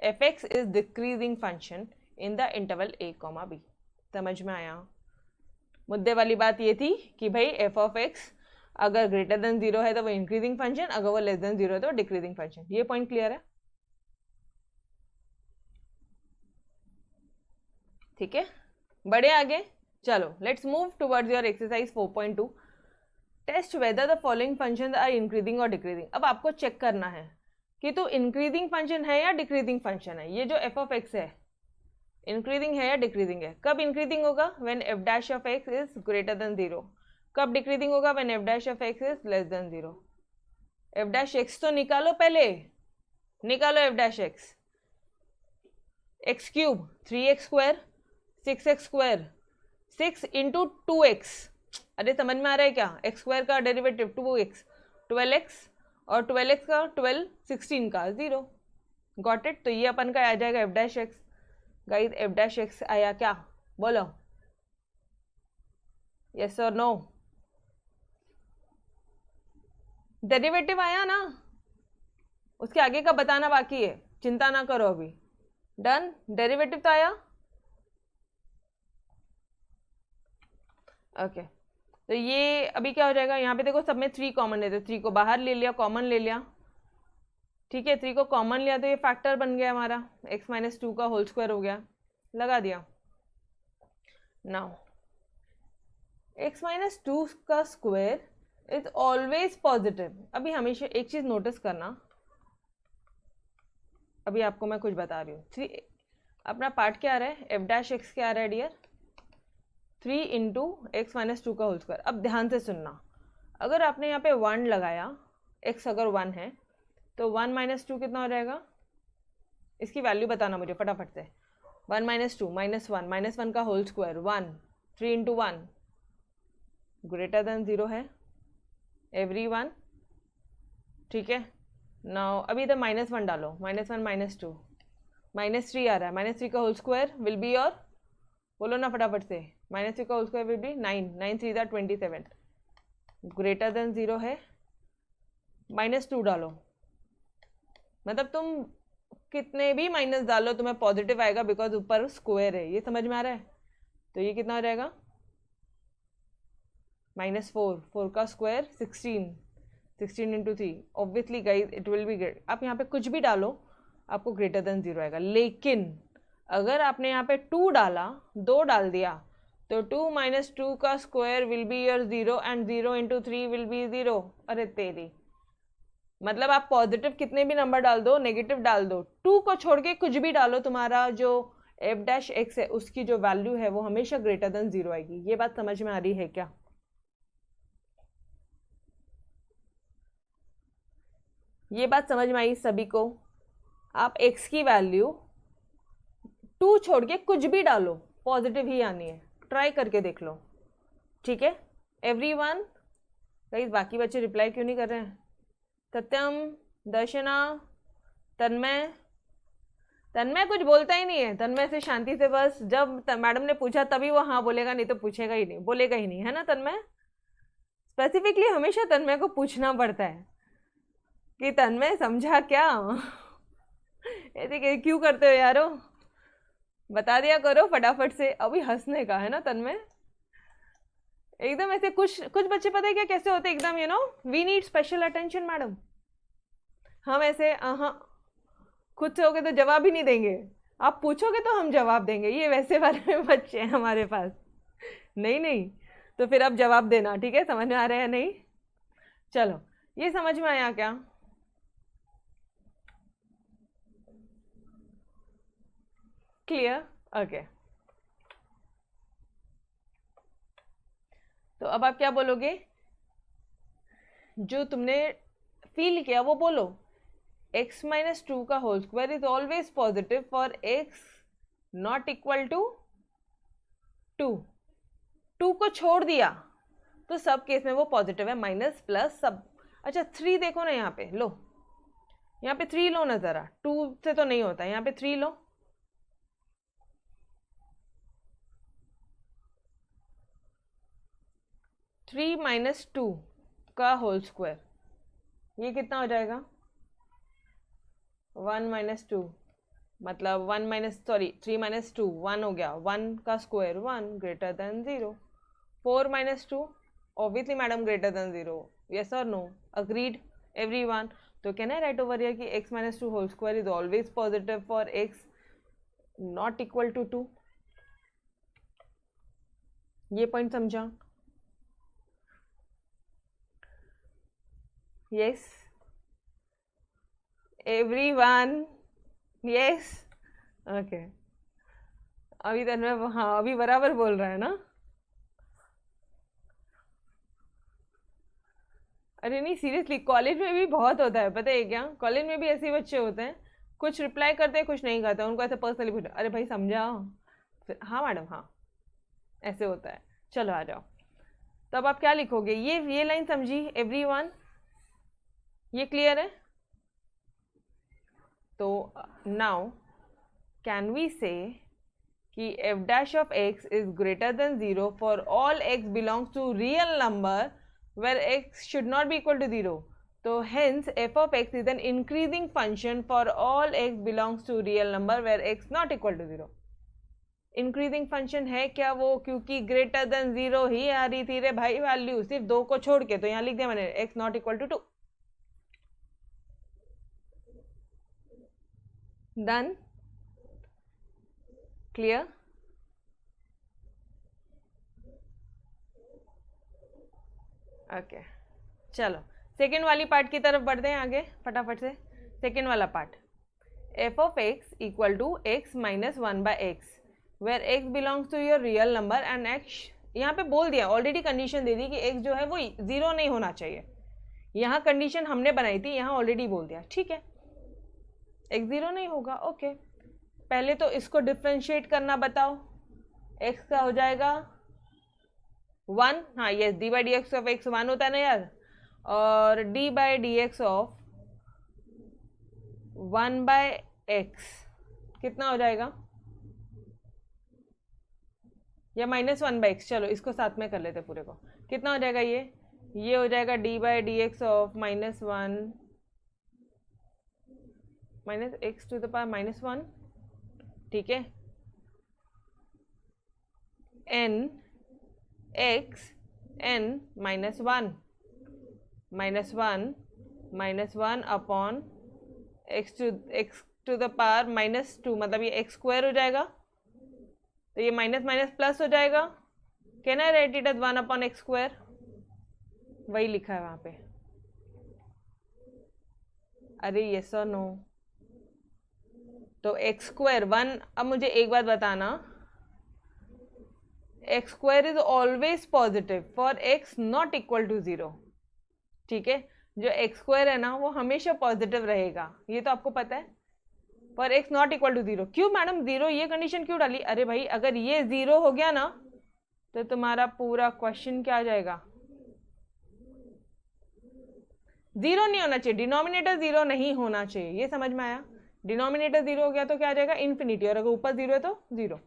f x is decreasing function in the interval a comma b. समझ में आया. मुद्दे वाली बात ये थी कि भाई f of x अगर ग्रेटर देन 0 है तो वो इंक्रीजिंग फंक्शन, अगर वो लेस देन 0 है तो डिक्रीजिंग फंक्शन. ये पॉइंट क्लियर है, ठीक है. बढ़े आगे, चलो let's move towards your exercise 4.2. Test whether the following functions are increasing और डिक्रीजिंग. अब आपको चेक करना है कि तो इंक्रीजिंग फंक्शन है या डिक्रीजिंग फंक्शन है. ये जो एफ ऑफ एक्स है इंक्रीजिंग है या डिक्रीजिंग है. कब इंक्रीजिंग होगा, when F dash of x is greater than 0. कब डिक्रीजिंग होगा, when F dash of x is less than 0. F dash x तो निकालो, पहले निकालो F dash x. X cube 3x square 6x square 6 into 2x. अरे समझ में आ रहा है क्या, एक्स स्क्वायर का डेरिवेटिव 2x 12x और 12x का 12 16 का 0. Got it. तो ये अपन का आ जाएगा f dash x. Guys F dash x आया क्या, बोलो यस और नो. डेरिवेटिव आया ना, उसके आगे का बताना बाकी है, चिंता ना करो अभी. डन, डेरिवेटिव तो आया. ओके तो ये अभी क्या हो जाएगा, यहाँ पे देखो सब में 3 कॉमन है तो 3 को बाहर ले लिया, कॉमन ले लिया, ठीक है. 3 को कॉमन लिया तो ये फैक्टर बन गया हमारा, x माइनस 2 का होल स्क्वायर हो गया, लगा दिया. नाउ x माइनस 2 का स्क्वायर इज ऑलवेज पॉजिटिव. अभी हमेशा एक चीज नोटिस करना, अभी आपको मैं कुछ बता रही हूँ. 3 अपना पार्ट क्या आ रहा है, एफ डैश एक्स क्या आ रहा है डियर, 3 इंटू एक्स माइनस 2 का होल स्क्वायर. अब ध्यान से सुनना, अगर आपने यहाँ पे 1 लगाया, x अगर 1 है तो 1 माइनस 2 कितना हो जाएगा, इसकी वैल्यू बताना मुझे फटाफट से. 1 माइनस 2 माइनस 1 का whole square 1, 3 into 1 greater than 0 है एवरी वन, ठीक है. नाउ अभी इधर -1 डालो, -1 -2 -3 आ रहा है, -3 का whole square will be your, बोलो ना फटाफट से, -3 का होल स्क्वायर विल बी 9, 9 3 ज़ा 27 ग्रेटर देन 0 है. -2 डालो, मतलब तुम कितने भी माइनस डालो तुम्हें पॉजिटिव आएगा बिकॉज ऊपर स्क्वायर है. ये समझ में आ रहा है. तो ये कितना हो जाएगा, -4, 4 का square 16, 16 into 3. Obviously guys it will be great. आप यहाँ पे कुछ भी डालो आपको ग्रेटर देन 0 आएगा. लेकिन अगर आपने यहाँ पे 2 डाला, 2 डाल दिया तो 2 माइनस 2 का square will be your 0 and 0 into 3 will be 0। अरे तेरी, मतलब आप पॉजिटिव कितने भी नंबर डाल दो, नेगेटिव डाल दो, 2 को छोड़ के कुछ भी डालो, तुम्हारा जो एफ डैश एक्स है उसकी जो वैल्यू है वो हमेशा ग्रेटर देन 0 आएगी। ये बात समझ में आ रही है क्या? ये बात समझ में आई सभी को? आप x की वैल्यू 2 छोड़ के कुछ भी डालो, पॉजिटिव ही आनी है, ट्राई करके देख लो, ठीक है एवरीवन? गाइस बाकी बच्चे रिप्लाई क्यों नहीं कर रहे हैं? सत्यम, दर्शना, तन्मय, तन्मय कुछ बोलता ही नहीं है। तन्मय से शांति से बस जब मैडम ने पूछा तभी वो हाँ बोलेगा, नहीं तो पूछेगा ही नहीं, बोलेगा ही नहीं, है ना तन्मय? स्पेसिफिकली हमेशा तन्मय को पूछना पड़ता है कि तन्मय समझा क्या? ऐसे क्यों करते हो यारो? बता दिया करो फटाफट से, अभी हंसने का है ना तन्मय? एकदम ऐसे कुछ कुछ बच्चे पता है क्या कैसे होते हैं एकदम, you know we need special attention madam. हम ऐसे खुद से होगे तो जवाब ही नहीं देंगे, आप पूछोगे तो हम जवाब देंगे, ये वैसे वाले बच्चे हैं हमारे पास। नहीं नहीं, तो फिर आप जवाब देना, ठीक है? समझ में आ रहा है नहीं? चलो, ये समझ में आया क्या? क्लियर? ओके। तो अब आप क्या बोलोगे? जो तुमने फील किया वो बोलो। x माइनस 2 का whole square is always positive for x not equal to 2। 2 को छोड़ दिया तो सब केस में वो पॉजिटिव है, माइनस प्लस सब। अच्छा 3 देखो ना यहाँ पे, लो यहाँ पे 3 लो ना जरा, 2 से तो नहीं होता, यहाँ पे 3 लो। थ्री माइनस 2 का होल स्क्वायर, ये कितना हो जाएगा? 1 माइनस 2, मतलब 1 माइनस सॉरी 3 माइनस 2 1 हो गया, 1 का square 1 greater than 0। 4 minus 2 obviously madam greater than 0, yes और नो? Agreed everyone? तो can I write over here कि x minus 2 whole square is always positive for x not equal to 2। ये point समझा? Yes everyone? Yes okay. अभी तन्मय हाँ अभी बराबर बोल रहा है ना? अरे नहीं सीरियसली, कॉलेज में भी बहुत होता है, पता है क्या? कॉलेज में भी ऐसे बच्चे होते हैं, कुछ रिप्लाई करते हैं कुछ नहीं करते, उनको ऐसे पर्सनली पूछो, अरे भाई समझा? हाँ मैडम हाँ, ऐसे होता है। चलो आ जाओ, तो अब आप क्या लिखोगे? ये लाइन समझी एवरीवन? ये क्लियर है? तो नाउ कैन वी से कि f dash of x is greater than 0 for all x belongs to real number where x should not be equal to 0. So hence f of x is an increasing function for all x belongs to real number where x not equal to 0. Increasing function है क्या वो? क्योंकि greater than 0 ही आ रही थी रे भाई value, सिर्फ 2 को छोड़ के, तो यहाँ लिख दिया मैंने x not equal to 2। Done? Clear? Okay चलो सेकेंड वाली पार्ट की तरफ बढ़ते हैं आगे फटाफट से। सेकेंड वाला part, f of x equal to x minus 1 by x where x belongs to your real number and x, यहाँ पे बोल दिया ऑलरेडी, कंडीशन दे दी कि एक्स जो है वो 0 नहीं होना चाहिए। यहाँ कंडीशन हमने बनाई थी, यहाँ ऑलरेडी बोल दिया, ठीक है एक्स 0 नहीं होगा। ओके पहले तो इसको डिफ्रेंशिएट करना बताओ, एक्स का हो जाएगा 1, हाँ yes, d by d x of x 1 होता है ना यार, और d by d x of 1 by x कितना हो जाएगा? या माइनस 1 बाई एक्स, चलो इसको साथ में कर लेते पूरे को, कितना हो जाएगा? ये हो जाएगा d by d x of minus 1 minus x to the power minus 1, ठीक है, n x n minus 1 minus 1 upon x to the power minus 2, मतलब ये एक्स स्क्वायर हो जाएगा, तो ये माइनस माइनस प्लस हो जाएगा, can I write it as 1/x²? वही लिखा है वहां पे। अरे यस और नो? तो x² 1, अब मुझे एक बात बताना, x² is always positive for x not equal to 0, ठीक है? जो x² है ना वो हमेशा पॉजिटिव रहेगा, ये तो आपको पता है, for x not equal to 0। क्यों मैडम 0? ये कंडीशन क्यों डाली? अरे भाई अगर ये 0 हो गया ना तो तुम्हारा पूरा क्वेश्चन क्या आ जाएगा? 0 नहीं होना चाहिए, डिनोमिनेटर 0 नहीं होना चाहिए, ये समझ में आया? डिनोमिनेटर 0 हो गया तो क्या आ जाएगा? इन्फिनिटी, और अगर ऊपर 0 है तो 0।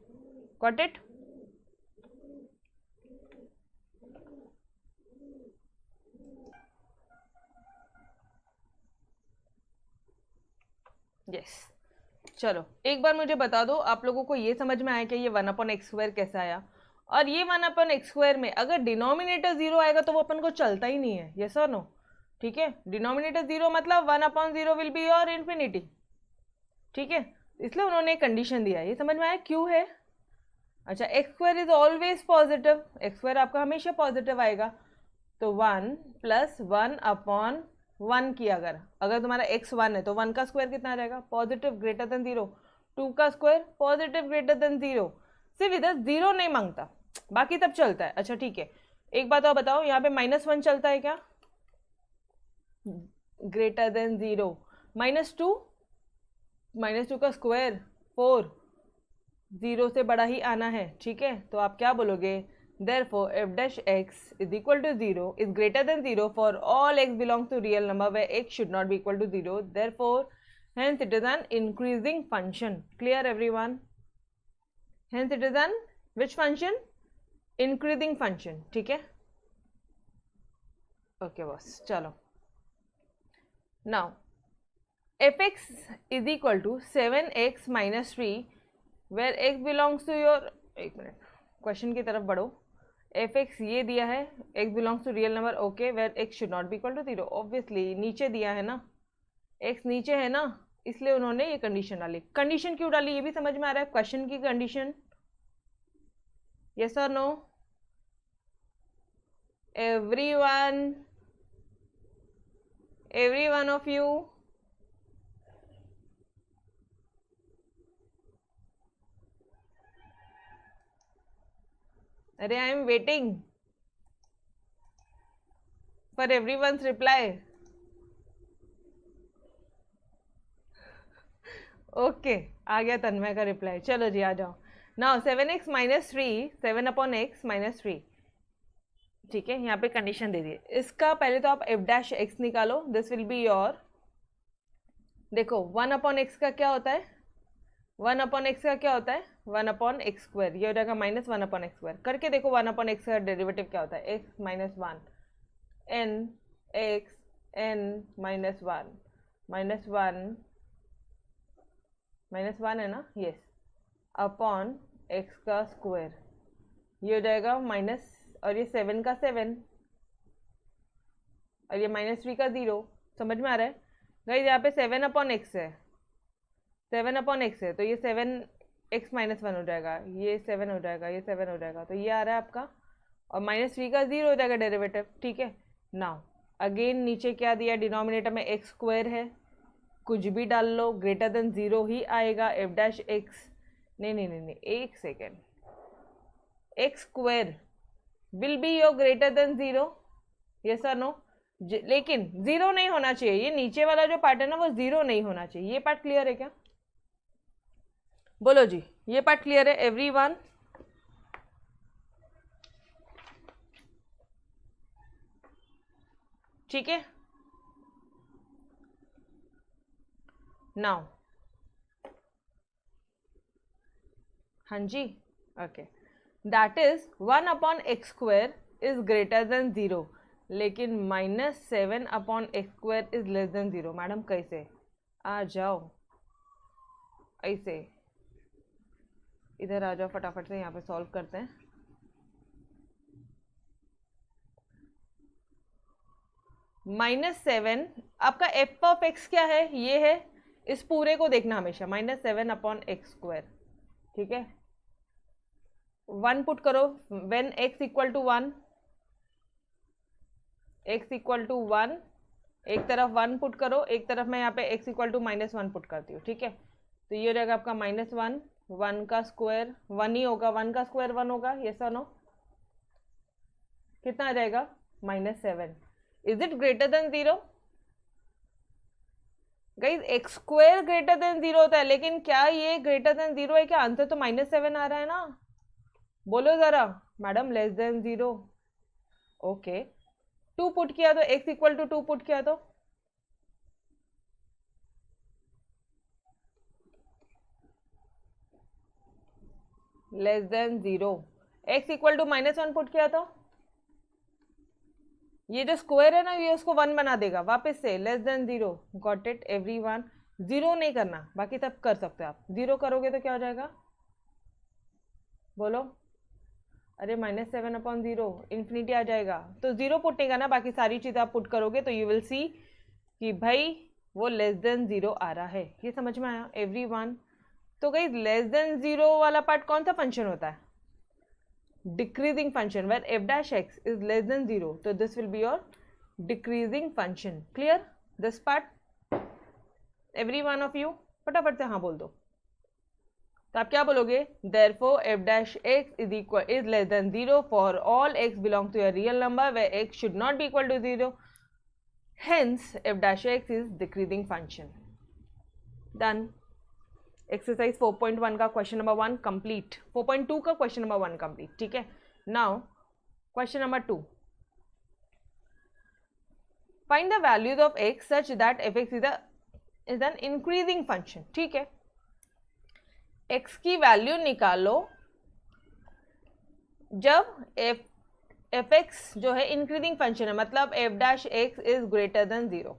Got it? यस। चलो एक बार मुझे बता दो, आप लोगों को ये समझ में आया कि ये 1/x² कैसे आया? और ये 1/x² में अगर डिनोमिनेटर 0 आएगा तो वो अपन को चलता ही नहीं है, यस और नो? ठीक है, डिनोमिनेटर 0 मतलब 1/0 विल बी योर इन्फिनिटी, ठीक है? इसलिए उन्होंने कंडीशन दिया, ये समझ में आया क्यों है? अच्छा, x² is always positive, x² आपका हमेशा पॉजिटिव आएगा, तो 1 + 1/1 की अगर तुम्हारा x 1 है तो 1 का स्क्वायर कितना आ जाएगा? Positive greater than 0। 2 का स्क्वायर पॉजिटिव ग्रेटर देन 0। सिर्फ इधर 0 नहीं मांगता, बाकी तब चलता है। अच्छा ठीक है, एक बात और बताओ, यहाँ पे -1 चलता है क्या? Greater than 0। -2 का स्क्वायर 4, 0 से बड़ा ही आना है, ठीक है? तो आप क्या बोलोगे? Therefore, f' is equal to 0 is greater than 0 for all x belongs to real number where x should not be equal to 0. Therefore, hence it is an increasing function. Clear everyone? Hence it is an which function? Increasing function. ठीक है? Okay boss, चलो। Now, fx is equal to 7x minus 3 where x belongs to your, एक minute question की तरफ बढ़ो। fx ये दिया है, x belongs to real number, okay, where x should not be equal to 0। Obviously नीचे दिया है ना, x नीचे है ना, इसलिए उन्होंने ये कंडीशन डाली। कंडीशन क्यों डाली ये भी समझ में आ रहा है? क्वेश्चन की कंडीशन, यस और no? Every one of you? अरे I am waiting for everyone's reply. Okay, आ गया तन्मय का रिप्लाई। चलो जी आ जाओ। नाउ 7x - 3, 7/x - 3, ठीक है? यहाँ पे कंडीशन दे दी। इसका पहले तो आप f' निकालो, दिस विल बी योर, देखो 1/x का क्या होता है? 1/x का क्या होता है? 1/x², ये हो जाएगा -1/x²। करके देखो 1/x का डेरिवेटिव क्या होता है? x - 1 n x n - 1 -1 है ना, यस, अपॉन x का स्क्वायर, ये हो जाएगा माइनस, और ये 7 का 7, और ये -3 का 0। समझ में आ रहा है गाइस? यहाँ पे 7/x है, 7/x है, तो ये 7x - 1 हो जाएगा, ये 7 हो जाएगा, ये 7 हो जाएगा, तो ये आ रहा है आपका, और -3 का 0 हो जाएगा डेरिवेटिव, ठीक है? नाउ अगेन नीचे क्या दिया? डिनोमिनेटर में x² है, कुछ भी डाल लो, ग्रेटर देन 0 ही आएगा। f', नहीं, एक second, x² will be your greater than 0, yes और नो? लेकिन 0 नहीं होना चाहिए, ये नीचे वाला जो पार्ट है ना वो 0 नहीं होना चाहिए। ये पार्ट क्लियर है क्या? बोलो जी, ये पार्ट क्लियर है एवरीवन? ठीक है? नाउ हाँ जी, okay, that is 1/x² is greater than 0, लेकिन -7/x² is less than 0। Madam कैसे? आ जाओ, ऐसे इधर आ जाओ, फटाफट से यहाँ पे सॉल्व करते हैं। -7 आपका f(x) क्या है? ये है, इस पूरे को देखना हमेशा, -7/x², ठीक है? 1 पुट करो when x equal to 1, x equal to 1, एक तरफ 1 पुट करो, एक तरफ मैं यहाँ पे x इक्वल टू -1 पुट करती हूँ, ठीक है। तो ये हो जाएगा आपका -1, 1 का स्क्वायर 1 ही होगा, 1 का स्क्वायर 1 होगा, यस और नो, कितना आ जाएगा -7। Is it greater than 0? Guys x square greater than 0 होता है, लेकिन क्या ये ग्रेटर देन 0 है? क्या आंसर तो -7 आ रहा है ना, बोलो जरा madam, less than 0। Okay, 2 put किया तो x इक्वल टू 2 पुट किया तो less than 0, x equal to -1 put किया तो ये जो स्क्वायर है ना ये उसको 1 बना देगा वापस से, less than 0। Got it everyone? 0 नहीं करना, बाकी सब कर सकते हो आप। 0 करोगे तो क्या हो जाएगा, बोलो? अरे -7/0 इन्फिनिटी आ जाएगा, तो 0 पुट नहीं करना, बाकी सारी चीज़ें आप पुट करोगे तो यू विल सी कि भाई वो लेस देन 0 आ रहा है। ये समझ में आया एवरीवन? तो गाइस लेस देन 0 वाला पार्ट कौन सा फंक्शन होता है? Decreasing function, where f dash x is less than 0, तो this will be your decreasing function. Clear this part every one of you? फटाफट से हाँ बोल दो। तो आप क्या बोलोगे? therefore f dash x is less than 0 for all x belong to a real number where x should not be equal to 0, hence f dash x is decreasing function। Done. Exercise 4.1 का question number 1 complete, 4.2 का question number 1 complete, ठीक है। Now question number 2, find the values of x such that f(x) is an increasing function. ठीक है, x की value निकालो जब f(x) जो है इंक्रीजिंग फंक्शन है, मतलब f dash x is greater than 0।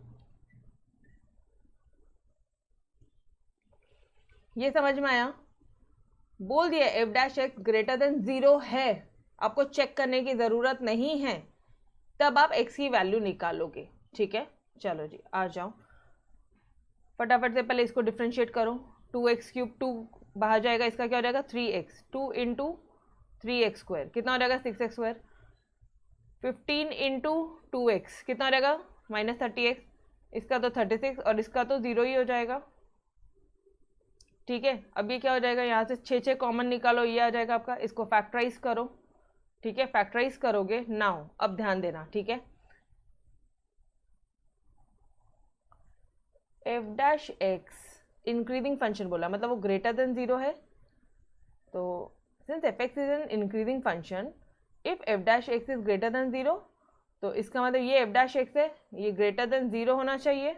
ये समझ में आया? बोल दिया f dash x greater than 0 है, आपको चेक करने की ज़रूरत नहीं है, तब आप x की वैल्यू निकालोगे। ठीक है, चलो जी आ जाओ फटाफट से, पहले इसको डिफ्रेंशिएट करो। 2x³ 2 बाहर जाएगा, इसका क्या हो जाएगा 3x, 2 इंटू 3x स्क्वायर कितना हो जाएगा 6x स्क्वायर, 15 इंटू 2x कितना हो जाएगा -30x, इसका तो 36 और इसका तो 0 ही हो जाएगा। ठीक है, अब ये क्या हो जाएगा, यहाँ से 6 कॉमन निकालो, ये आ जाएगा आपका, इसको फैक्टराइज करो। ठीक है, फैक्टराइज करोगे। नाउ अब ध्यान देना, ठीक है, f dash x increasing function बोला, मतलब वो ग्रेटर देन 0 है, तो since f(x) is an increasing function, if f dash x is greater than 0, तो इसका मतलब ये f dash x है, ये ग्रेटर देन 0 होना चाहिए।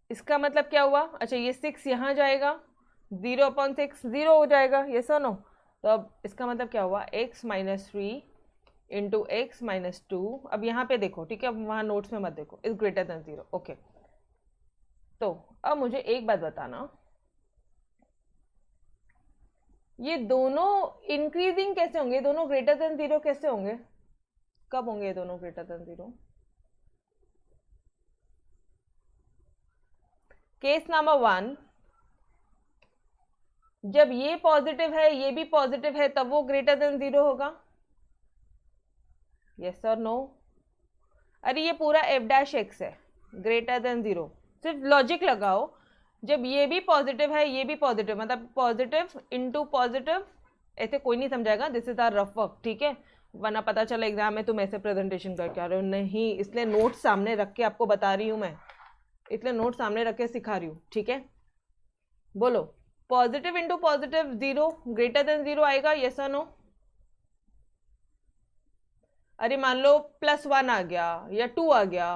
इसका मतलब क्या हुआ, अच्छा ये 6 यहाँ जाएगा, 0/6 0 हो जाएगा, ये सुनो। तो अब इसका मतलब क्या हुआ, x - 3 इंटू x - 2, अब यहाँ पे देखो, ठीक है, अब वहाँ नोट्स में मत देखो, इज ग्रेटर देन 0। ओके, तो अब मुझे एक बात बताना, ये दोनों इंक्रीजिंग कैसे होंगे, दोनों ग्रेटर देन 0 कैसे होंगे, कब होंगे ये दोनों ग्रेटर देन 0? केस नंबर 1, जब ये पॉजिटिव है ये भी पॉजिटिव है, तब वो ग्रेटर देन 0 होगा, यस और नो? अरे ये पूरा f dash x है, ग्रेटर देन 0, सिर्फ लॉजिक लगाओ, जब ये भी पॉजिटिव है ये भी पॉजिटिव, मतलब पॉजिटिव इंटू पॉजिटिव, ऐसे कोई नहीं समझाएगा, this is our rough work, ठीक है, वरना पता चला एग्जाम में तुम ऐसे प्रेजेंटेशन करके आ रहे हो, नहीं, इसलिए नोट सामने रख के आपको बता रही हूँ मैं, इसलिए नोट सामने रख के सिखा रही हूँ। ठीक है, बोलो, positive into positive 0 greater than 0 आएगा, यस और नो? अरे मान लो +1 आ गया या 2 आ गया,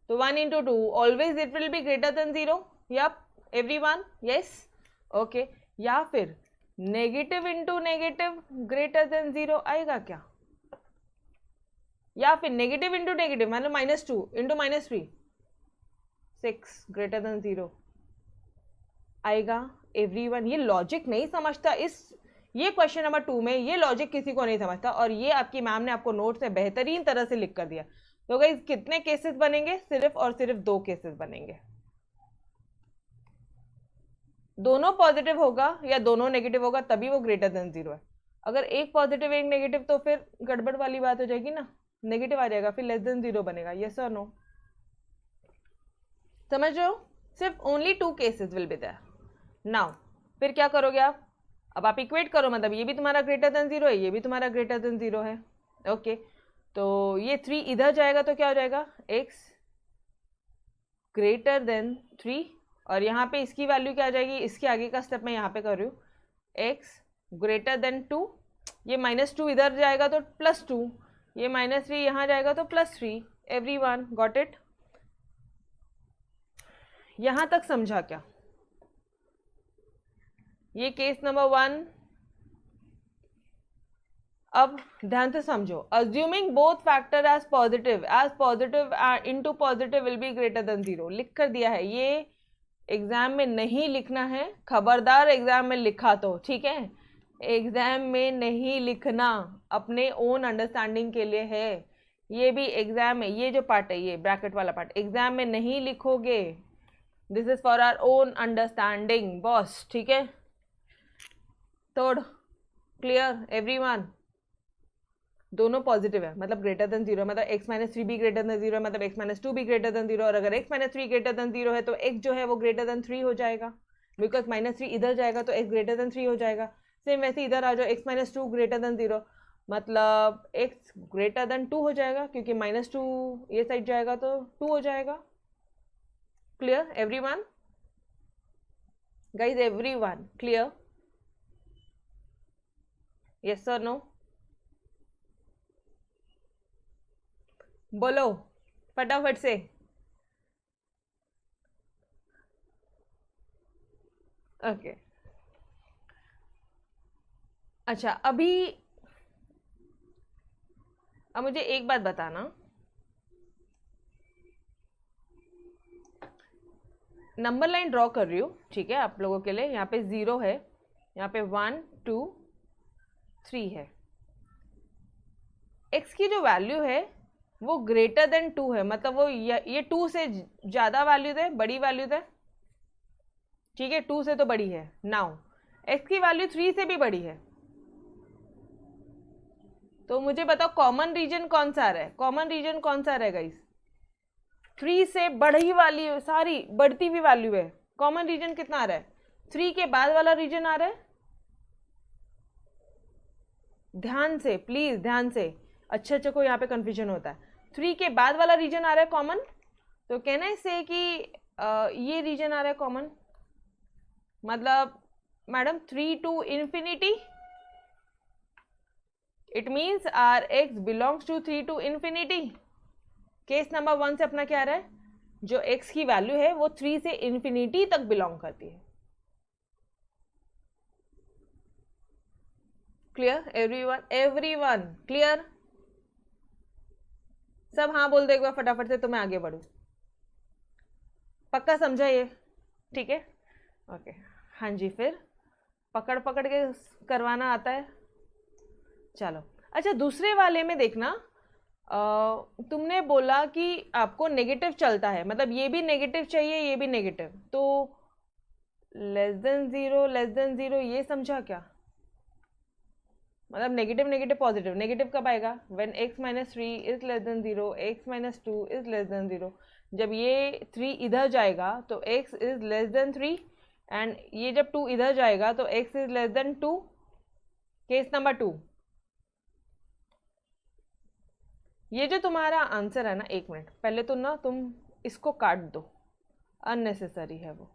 तो 1 into 2 always it will be greater than 0, या एवरीवन? Yes, okay. या फिर negative into negative greater than 0 आएगा क्या, या फिर नेगेटिव इंटू नेगेटिव, मान लो -2 इंटू -3 6 ग्रेटर देन 0 आएगा, एवरीवन? ये लॉजिक नहीं समझता, ये क्वेश्चन नंबर 2 में ये लॉजिक किसी को नहीं समझता, और ये आपकी मैम ने आपको नोट से बेहतरीन तरह से लिख कर दिया। तो गाइस कितने केसेस बनेंगे, सिर्फ और सिर्फ 2 केसेस बनेंगे, दोनों पॉजिटिव होगा या दोनों नेगेटिव होगा, तभी वो ग्रेटर देन 0 है। अगर एक पॉजिटिव एक नेगेटिव तो फिर गड़बड़ वाली बात हो जाएगी ना, नेगेटिव आ जाएगा, फिर लेस देन 0 बनेगा। यस और नो? समझ रहे हो? सिर्फ only 2 cases will be there. Now फिर क्या करोगे आप? अब आप इक्वेट करो, मतलब ये भी तुम्हारा ग्रेटर देन 0 है, ये भी तुम्हारा ग्रेटर देन 0 है। ओके, तो ये 3 इधर जाएगा तो क्या हो जाएगा? x ग्रेटर देन 3, और यहाँ पे इसकी वैल्यू क्या आ जाएगी? इसके आगे का स्टेप मैं यहाँ पे कर रही हूँ, x ग्रेटर देन 2। ये -2 इधर जाएगा तो +2, ये -3 यहाँ जाएगा तो +3। Everyone got it? यहाँ तक समझा क्या? ये केस नंबर 1। अब ध्यान से समझो, assuming both factor as positive into positive will be greater than 0, लिख कर दिया है। ये एग्जाम में नहीं लिखना है, खबरदार एग्जाम में लिखा तो ठीक है, एग्जाम में नहीं लिखना, अपने ओन अंडरस्टैंडिंग के लिए है। ये भी एग्जाम में, ये जो पार्ट है, ये ब्रैकेट वाला पार्ट एग्जाम में नहीं लिखोगे, this is for our own understanding boss, ठीक है? Third clear everyone? दोनों पॉजिटिव है, मतलब ग्रेटर देन 0, मतलब x-3 भी ग्रेटर देन 0 है, मतलब x-2 भी ग्रेटर देन 0, और अगर x-3 ग्रेटर देन 0 है तो x जो है वो ग्रेटर देन 3 हो जाएगा, बिकॉज -3 इधर जाएगा तो x ग्रेटर देन 3 हो जाएगा। सेम वैसे इधर आ जाओ, x-2 ग्रेटर देन 0, मतलब x ग्रेटर देन 2 हो जाएगा, क्योंकि -2 ये साइड जाएगा तो 2 हो जाएगा। Clear everyone? Guys everyone clear? Yes और नो? बोलो फटाफट से। ओके अच्छा, अभी अब मुझे एक बात बताना, नंबर लाइन ड्रॉ कर रही हूँ ठीक है आप लोगों के लिए। यहाँ पे 0 है, यहाँ पे 1 2 3 है। x की जो वैल्यू है वो ग्रेटर देन 2 है, मतलब वो ये 2 से ज़्यादा वैल्यू दे, बड़ी वैल्यू दे, ठीक है? 2 से तो बड़ी है। नाउ x की वैल्यू 3 से भी बड़ी है, तो मुझे बताओ कॉमन रीजन कौन सा आ रहा है? कॉमन रीजन कौन सा रहेगा? इस 3 से बढ़ी वाली सारी बढ़ती हुई वैल्यू है, कॉमन रीजन कितना आ रहा है? 3 के बाद वाला रीजन आ रहा है। ध्यान से प्लीज, ध्यान से, अच्छे को यहाँ पे कंफ्यूजन होता है। 3 के बाद वाला रीजन आ रहा है कॉमन, तो कहना इससे कि ये रीजन आ रहा है कॉमन, मतलब madam 3 to infinity, it means our x belongs to 3 to infinity. Case number 1 से अपना क्या आ रहा है? जो x की वैल्यू है वो 3 से इंफिनिटी तक बिलोंग करती है। Clear everyone? Everyone clear? सब हाँ बोल दो एक बार फटाफट से, तो मैं आगे बढ़ूँ। पक्का समझा ये? ठीक है ओके। हाँ जी, फिर पकड़ पकड़ के करवाना आता है। चलो अच्छा, दूसरे वाले में देखना, तुमने बोला कि आपको नेगेटिव चलता है, मतलब ये भी नेगेटिव चाहिए, ये भी नेगेटिव, तो लेस देन 0 ये समझा क्या? मतलब नेगेटिव नेगेटिव पॉजिटिव, नेगेटिव कब आएगा? When x-3 is less than 0, x-2 is less than 0। जब ये 3 इधर जाएगा तो x is less than 3, and ये जब 2 इधर जाएगा तो x is less then 2। Case number 2, ये जो तुम्हारा आंसर है ना, एक मिनट पहले तो ना तुम इसको काट दो, अननेसेसरी है वो,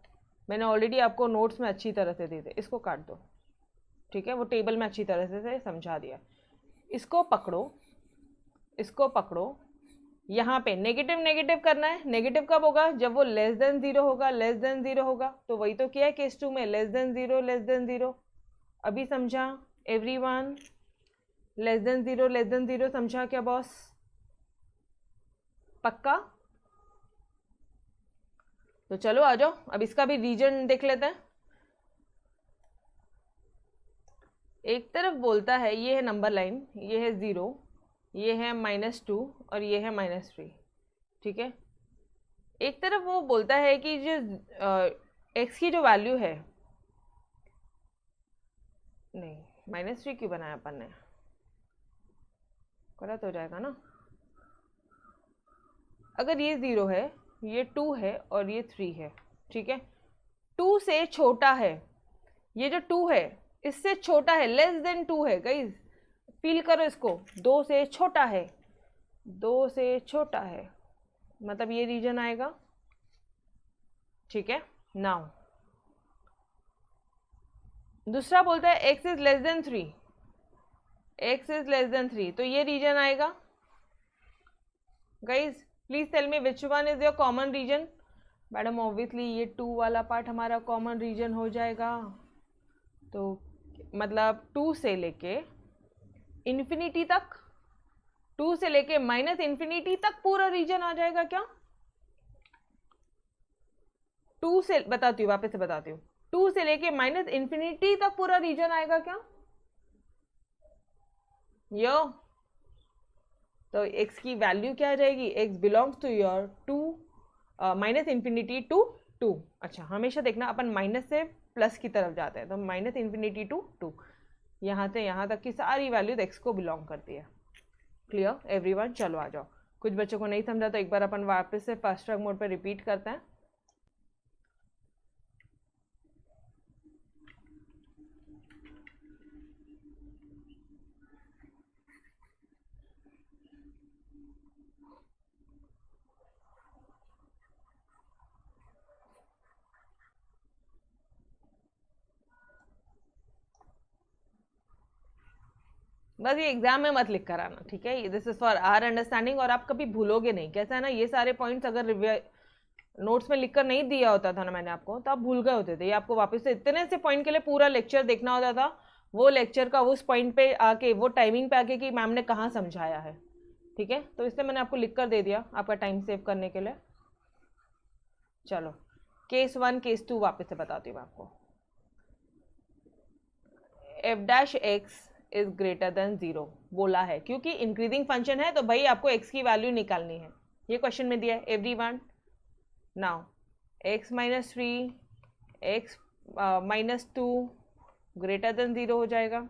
मैंने ऑलरेडी आपको नोट्स में अच्छी तरह से दे दे, इसको काट दो ठीक है? वो टेबल में अच्छी तरह से समझा दिया। इसको पकड़ो, इसको पकड़ो, यहाँ पे नेगेटिव नेगेटिव करना है। नेगेटिव कब होगा? जब वो लेस देन 0 होगा, लेस देन 0 होगा, तो वही तो किया है केस 2 में, लेस देन 0 लेस देन 0। अभी समझा एवरीवन? लेस देन 0 समझा क्या बॉस? पक्का? तो चलो आ जाओ, अब इसका भी रीजन देख लेते हैं। एक तरफ बोलता है ये है नंबर लाइन, ये है 0, ये है -2 और ये है -3, ठीक है? एक तरफ वो बोलता है कि जो x की जो वैल्यू है, नहीं -3 क्यों बनाया अपन ने, गलत हो जाएगा ना। अगर ये 0 है, ये 2 है और ये 3 है, ठीक है, 2 से छोटा है, ये जो 2 है इससे छोटा है, लेस देन 2 है गाइज, फील करो इसको, 2 से छोटा है, 2 से छोटा है, मतलब ये रीजन आएगा, ठीक है। नाउ दूसरा बोलता है x is less than 3, x is less than 3, तो ये रीजन आएगा। Guys please tell me which one is your common region. Madam obviously ये 2 वाला पार्ट हमारा कॉमन रीजन हो जाएगा, तो मतलब 2 से लेके इन्फिनिटी तक, 2 से लेके -इन्फिनिटी तक पूरा रीजन आ जाएगा क्या। 2 से, बताती हूँ वापस से बताती हूँ, 2 से लेके -इन्फिनिटी तक पूरा रीजन आएगा क्या यो। तो x की वैल्यू क्या आ जाएगी, x belongs to your 2 -infinity to 2। अच्छा हमेशा देखना अपन माइनस से प्लस की तरफ जाते हैं, तो -इन्फिनिटी टू 2, यहाँ से यहाँ तक की सारी वैल्यूज x को बिलोंग करती है। क्लियर एवरीवन, चलो आ जाओ। कुछ बच्चों को नहीं समझा तो एक बार अपन वापस से फास्ट ट्रैक मोड पर रिपीट करते हैं। बस ये एग्जाम में मत लिख कर आना, ठीक है, this is for our understanding, और आप कभी भूलोगे नहीं। कैसा है ना, ये सारे पॉइंट्स अगर नोट्स में लिखकर नहीं दिया होता था ना मैंने आपको, तो आप भूल गए होते थे। ये आपको वापस से इतने से पॉइंट के लिए पूरा लेक्चर देखना होता था, वो लेक्चर का उस पॉइंट पे आके, वो टाइमिंग पे आके कि मैम ने कहाँ समझाया है, ठीक है। तो इसलिए मैंने आपको लिख कर दे दिया आपका टाइम सेव करने के लिए। चलो केस 1 केस 2 वापस से बताती हूँ मैं आपको। f' इज ग्रेटर देन 0 बोला है, क्योंकि इंक्रीजिंग फंक्शन है तो भाई आपको x की वैल्यू निकालनी है, ये क्वेश्चन में दिया है everyone. Now x -3 x -2 greater than 0 हो जाएगा।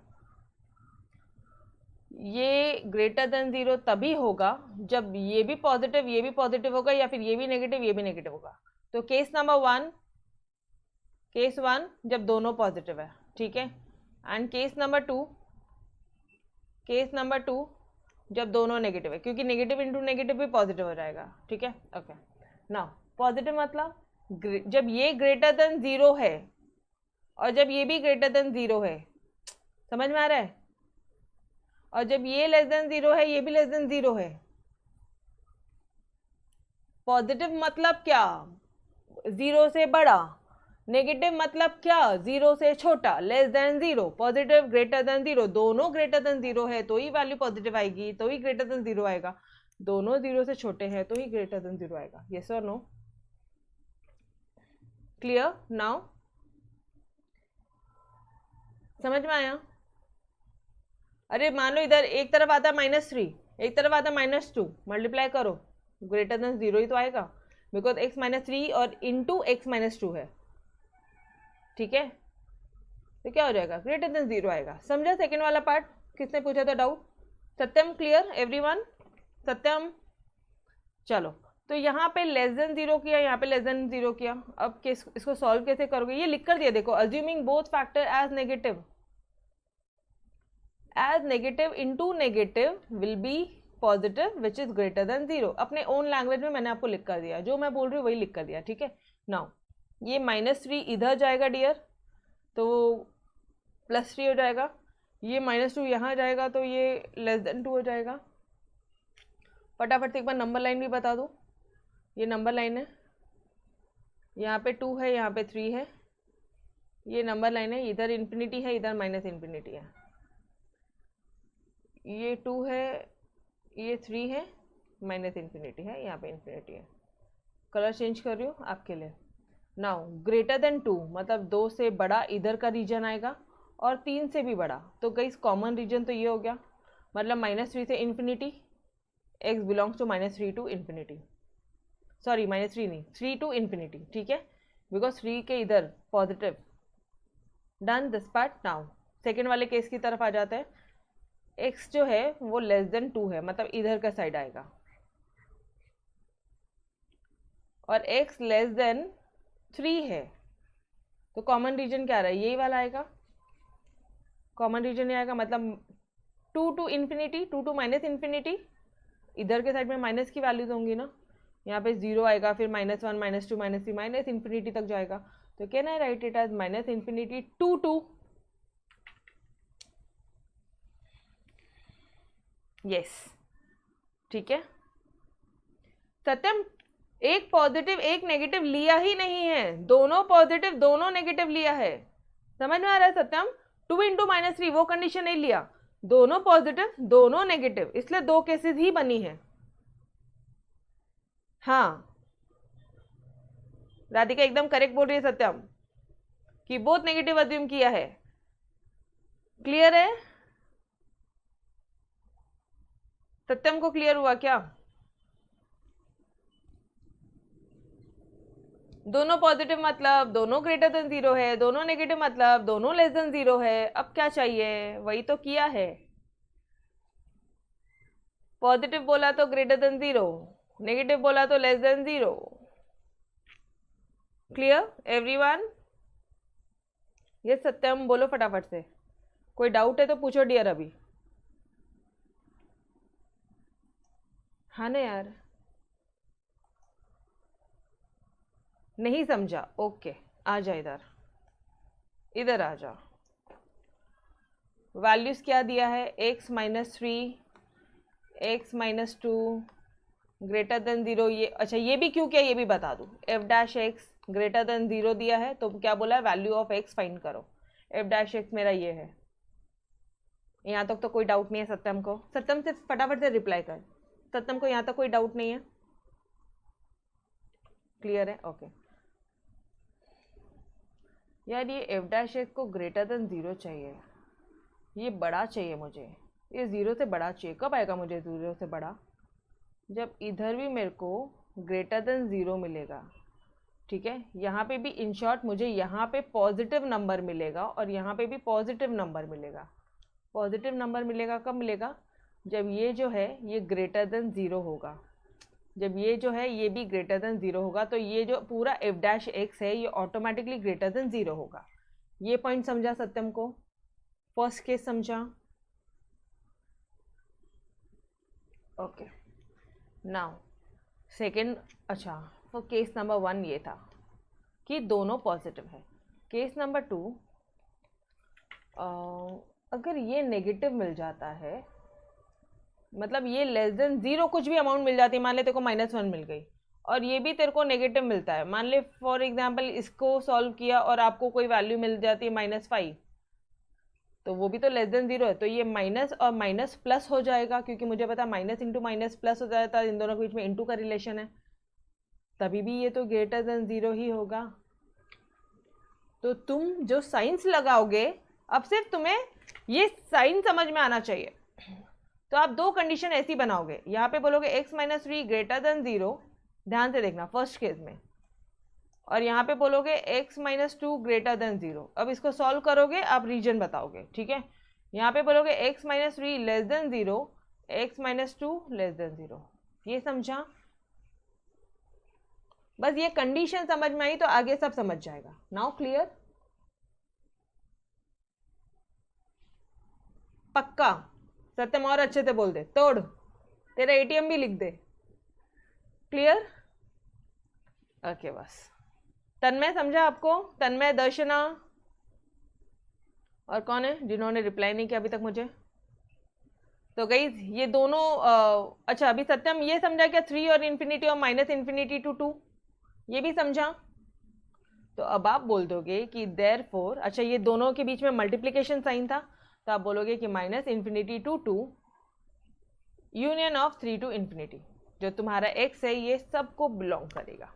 ये ग्रेटर देन 0 तभी होगा जब ये भी पॉजिटिव होगा, या फिर ये भी नेगेटिव होगा। तो केस वन जब दोनों पॉजिटिव है, ठीक है, एंड केस नंबर टू जब दोनों नेगेटिव है, क्योंकि नेगेटिव इंटू नेगेटिव भी पॉजिटिव हो जाएगा, ठीक है। ओके नाउ पॉजिटिव मतलब जब ये ग्रेटर देन 0 है और जब ये भी ग्रेटर देन 0 है, समझ में आ रहा है, और जब ये लेस देन 0 है, ये भी लेस देन 0 है। पॉजिटिव मतलब क्या, 0 से बड़ा, नेगेटिव मतलब क्या, 0 से छोटा, less than 0, positive greater than 0, दोनों ग्रेटर देन 0 है तो ही वैल्यू पॉजिटिव आएगी, तो ही ग्रेटर देन 0 आएगा, दोनों 0 से छोटे हैं तो ही ग्रेटर देन 0 आएगा। यस और नो, क्लियर नाउ, समझ में आया। अरे मान लो इधर एक तरफ आता -3, एक तरफ आता -2, मल्टीप्लाई करो, ग्रेटर देन 0 ही तो आएगा, बिकॉज x -3 और इंटू x -2 है, ठीक है, तो क्या हो जाएगा, ग्रेटर देन 0 आएगा। समझा सेकेंड वाला पार्ट, किसने पूछा था डाउट। सत्यम क्लियर एवरीवन, सत्यम। चलो तो यहाँ पे लेस देन 0 किया, यहाँ पे लेस देन 0 किया, अब इसको सॉल्व कैसे करोगे, ये लिख कर दिया देखो, assuming both factor as negative into negative will be positive which is greater than 0। अपने ओन लैंग्वेज में मैंने आपको लिख कर दिया, जो मैं बोल रही हूँ वही लिख कर दिया, ठीक है। नाउ ये -3 इधर जाएगा डियर, तो +3 हो जाएगा, ये -2 यहाँ जाएगा तो ये लेस देन 2 हो जाएगा। फटाफट से एक बार नंबर लाइन भी बता दो, ये नंबर लाइन है, यहाँ पे 2 है, यहाँ पे 3 है, ये नंबर लाइन है, इधर इन्फिनिटी है, इधर -इन्फिनिटी है, ये 2 है, ये 3 है, -इन्फिनिटी है, यहाँ पे इन्फिनिटी है। कलर चेंज कर रही हूँ आपके लिए। नाउ ग्रेटर देन 2 मतलब 2 से बड़ा इधर का रीजन आएगा, और 3 से भी बड़ा, तो गाइस कॉमन रीजन तो ये हो गया, मतलब -3 से infinity, x belongs to -3 to infinity, sorry -3 नहीं, 3 टू इन्फिनिटी, ठीक है, बिकॉज 3 के इधर positive. Done this part. Now second वाले केस की तरफ आ जाते हैं। x जो है वो लेस देन 2 है, मतलब इधर का साइड आएगा, और x लेस देन 3 है, तो कॉमन रीजन क्या रहा है, यही वाला आएगा, कॉमन रीजन ये आएगा, मतलब 2 to infinity, 2 to minus infinity, इधर के साइड में माइनस की वैल्यूज होंगी ना, यहाँ पे 0 आएगा, फिर -1 -2 -3 माइनस इन्फिनिटी तक जाएगा, तो can I write it as minus infinity 2 to, yes, ठीक है। सत्यम एक पॉजिटिव एक नेगेटिव लिया ही नहीं है, दोनों पॉजिटिव दोनों नेगेटिव लिया है, समझ में आ रहा है सत्यम? 2 इंटू -3 वो कंडीशन नहीं लिया, दोनों पॉजिटिव दोनों नेगेटिव, इसलिए 2 केसेस ही बनी है। हाँ राधिका एकदम करेक्ट बोल रही है सत्यम कि बोथ नेगेटिव अज्यूम किया है। क्लियर है? सत्यम को क्लियर हुआ क्या? दोनों पॉजिटिव मतलब दोनों ग्रेटर देन 0 है, दोनों नेगेटिव मतलब दोनों लेस देन 0 है। अब क्या चाहिए, वही तो किया है। पॉजिटिव बोला तो ग्रेटर देन 0, नेगेटिव बोला तो लेस देन 0। Clear everyone? ये सत्यम बोलो फटाफट से, कोई डाउट है तो पूछो डियर अभी। हाँ ना यार, नहीं समझा, ओके आ जा, इधर इधर आ जा। वैल्यूज क्या दिया है, x -3 x -2 ग्रेटर देन 0, ये अच्छा ये भी क्यों किया ये भी बता दूं। f' ग्रेटर देन 0 दिया है तो क्या बोला है, वैल्यू ऑफ x फाइंड करो। f' मेरा ये है। यहाँ तक तो कोई डाउट नहीं है सत्यम को? सत्यम से फटाफट से रिप्लाई कर, सत्यम को यहाँ तक कोई डाउट नहीं है? क्लियर है? ओके यार, ये f' को ग्रेटर देन 0 चाहिए, ये बड़ा चाहिए मुझे, ये 0 से बड़ा चाहिए। कब आएगा मुझे 0 से बड़ा, जब इधर भी मेरे को ग्रेटर देन 0 मिलेगा, ठीक है। यहाँ पे भी इन शॉर्ट मुझे यहाँ पे पॉजिटिव नंबर मिलेगा और यहाँ पे भी पॉजिटिव नंबर मिलेगा। पॉजिटिव नंबर मिलेगा कब मिलेगा, जब ये जो है ये ग्रेटर देन 0 होगा, जब ये जो है ये भी ग्रेटर देन 0 होगा, तो ये जो पूरा f' है ये ऑटोमेटिकली ग्रेटर देन 0 होगा। ये पॉइंट समझा सत्यम को? फर्स्ट केस समझा? Okay now second. अच्छा तो केस नंबर 1 ये था कि दोनों पॉजिटिव है। केस नंबर 2, अगर ये नेगेटिव मिल जाता है, मतलब ये लेस देन 0 कुछ भी अमाउंट मिल जाती है, मान ले तेरे को -1 मिल गई और ये भी तेरे को नेगेटिव मिलता है, मान ले फॉर एग्जांपल इसको सॉल्व किया और आपको कोई वैल्यू मिल जाती है -5, तो वो भी तो लेस देन 0 है, तो ये माइनस और माइनस प्लस हो जाएगा, क्योंकि मुझे पता माइनस इंटू माइनस प्लस हो जाता है, इन दोनों के बीच में इंटू का रिलेशन है, तभी भी ये तो ग्रेटर देन 0 ही होगा। तो तुम जो साइंस लगाओगे, अब सिर्फ तुम्हें ये साइन समझ में आना चाहिए, तो आप 2 कंडीशन ऐसी बनाओगे, यहाँ पे बोलोगे x -3 ग्रेटर देन 0, ध्यान से देखना फर्स्ट केस में, और यहाँ पे बोलोगे x -2 ग्रेटर देन 0। अब इसको सॉल्व करोगे, आप रीजन बताओगे, ठीक है। यहाँ पे बोलोगे x -3 less than 0, x -2 less than 0। ये समझा? बस ये कंडीशन समझ में आई तो आगे सब समझ जाएगा। Now clear? पक्का? सत्यम और अच्छे से बोल दे, तोड़, तेरा ATM भी लिख दे। क्लियर? ओके बस। तन्मय समझा आपको? तन्मय, दर्शना और कौन है जिन्होंने रिप्लाई नहीं किया अभी तक मुझे? तो गाइस ये दोनों अच्छा अभी सत्यम ये समझा क्या, 3 और इन्फिनिटी और -∞ to 2, ये भी समझा? तो अब आप बोल दोगे कि देयरफॉर, अच्छा ये दोनों के बीच में मल्टीप्लिकेशन साइन था, तो आप बोलोगे कि -∞ to 2 union of 3 to infinity, जो तुम्हारा x है ये सबको बिलोंग करेगा।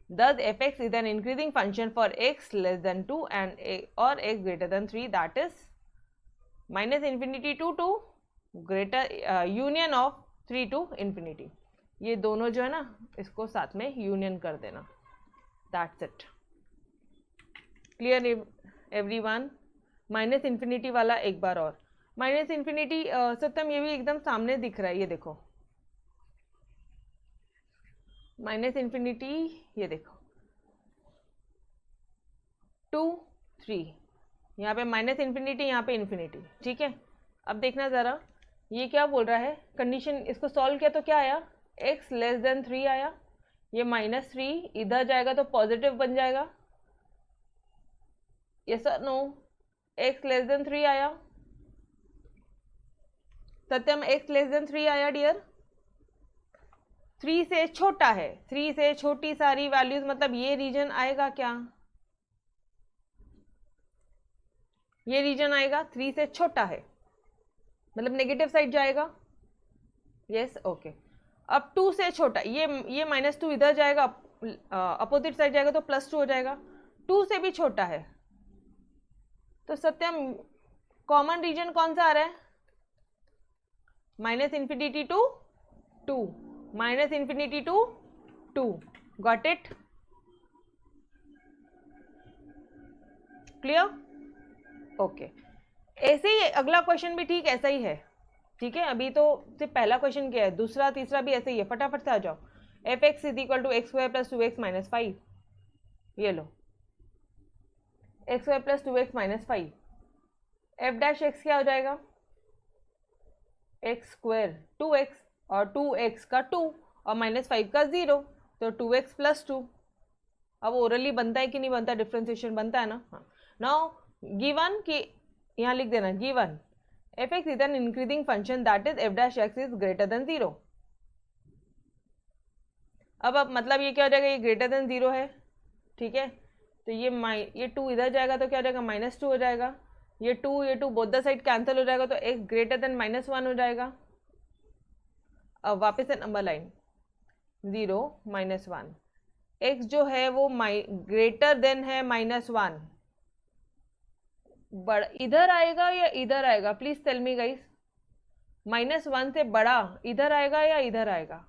Thus f(x) is an increasing function for x less than 2 and or x greater than 3, that is -∞ to 2 greater union of 3 to infinity। ये दोनों जो है ना, इसको साथ में यूनियन कर देना, that's it. Clear everyone? Minus infinity वाला एक बार और माइनस इन्फिनिटी। सत्यम ये भी एकदम सामने दिख रहा है, ये देखो माइनस इन्फिनिटी, ये देखो 2 3, यहाँ पे माइनस इन्फिनिटी, यहाँ पे इन्फिनिटी। ठीक है, अब देखना ज़रा ये क्या बोल रहा है। कंडीशन इसको सॉल्व किया तो क्या आया, x लेस देन 3 आया। ये -3 इधर जाएगा तो पॉजिटिव बन जाएगा। यस और नो, x लेस देन 3 आया। सत्यम x लेस देन 3 आया डियर। 3 से छोटा है, 3 से छोटी सारी वैल्यूज, मतलब ये रीजन आएगा क्या, ये रीजन आएगा। 3 से छोटा है मतलब नेगेटिव साइड जाएगा। Yes okay. अब 2 से छोटा, ये -2 इधर जाएगा, अपोजिट साइड जाएगा तो +2 हो जाएगा। 2 से भी छोटा है तो सत्यम कॉमन रीजन कौन सा आ रहा है, -infinity to 2, -infinity to 2। Got it, clear? Okay ऐसे ही अगला क्वेश्चन भी ठीक ऐसा ही है। ठीक है, अभी तो सिर्फ पहला क्वेश्चन क्या है, दूसरा तीसरा भी ऐसे ही है। फटाफट से आ जाओ। f(x) = x² + 2x - 5, ये लो x² + 2x - 5। f' क्या हो जाएगा, x² 2x और 2x का 2 और -5 का 0, तो 2x + 2। अब ओरली बनता है कि नहीं बनता, डिफ्रेंसिएशन बनता है ना। हाँ, नाउ गिवन कि यहाँ लिख देना, given f(x) is an increasing function that is f' is greater than 0। अब मतलब ये क्या हो जाएगा, ये ग्रेटर देन 0 है। ठीक है, तो ये 2 इधर जाएगा तो क्या हो जाएगा, -2 हो जाएगा। ये 2 बोथ द साइड कैंसिल हो जाएगा तो x ग्रेटर देन -1 हो जाएगा। अब वापस से नंबर लाइन 0 -1, x जो है वो ग्रेटर देन है -1, बड़ा इधर आएगा या इधर आएगा, प्लीज टेल मी गाइस। -1 से बड़ा इधर आएगा या इधर आएगा।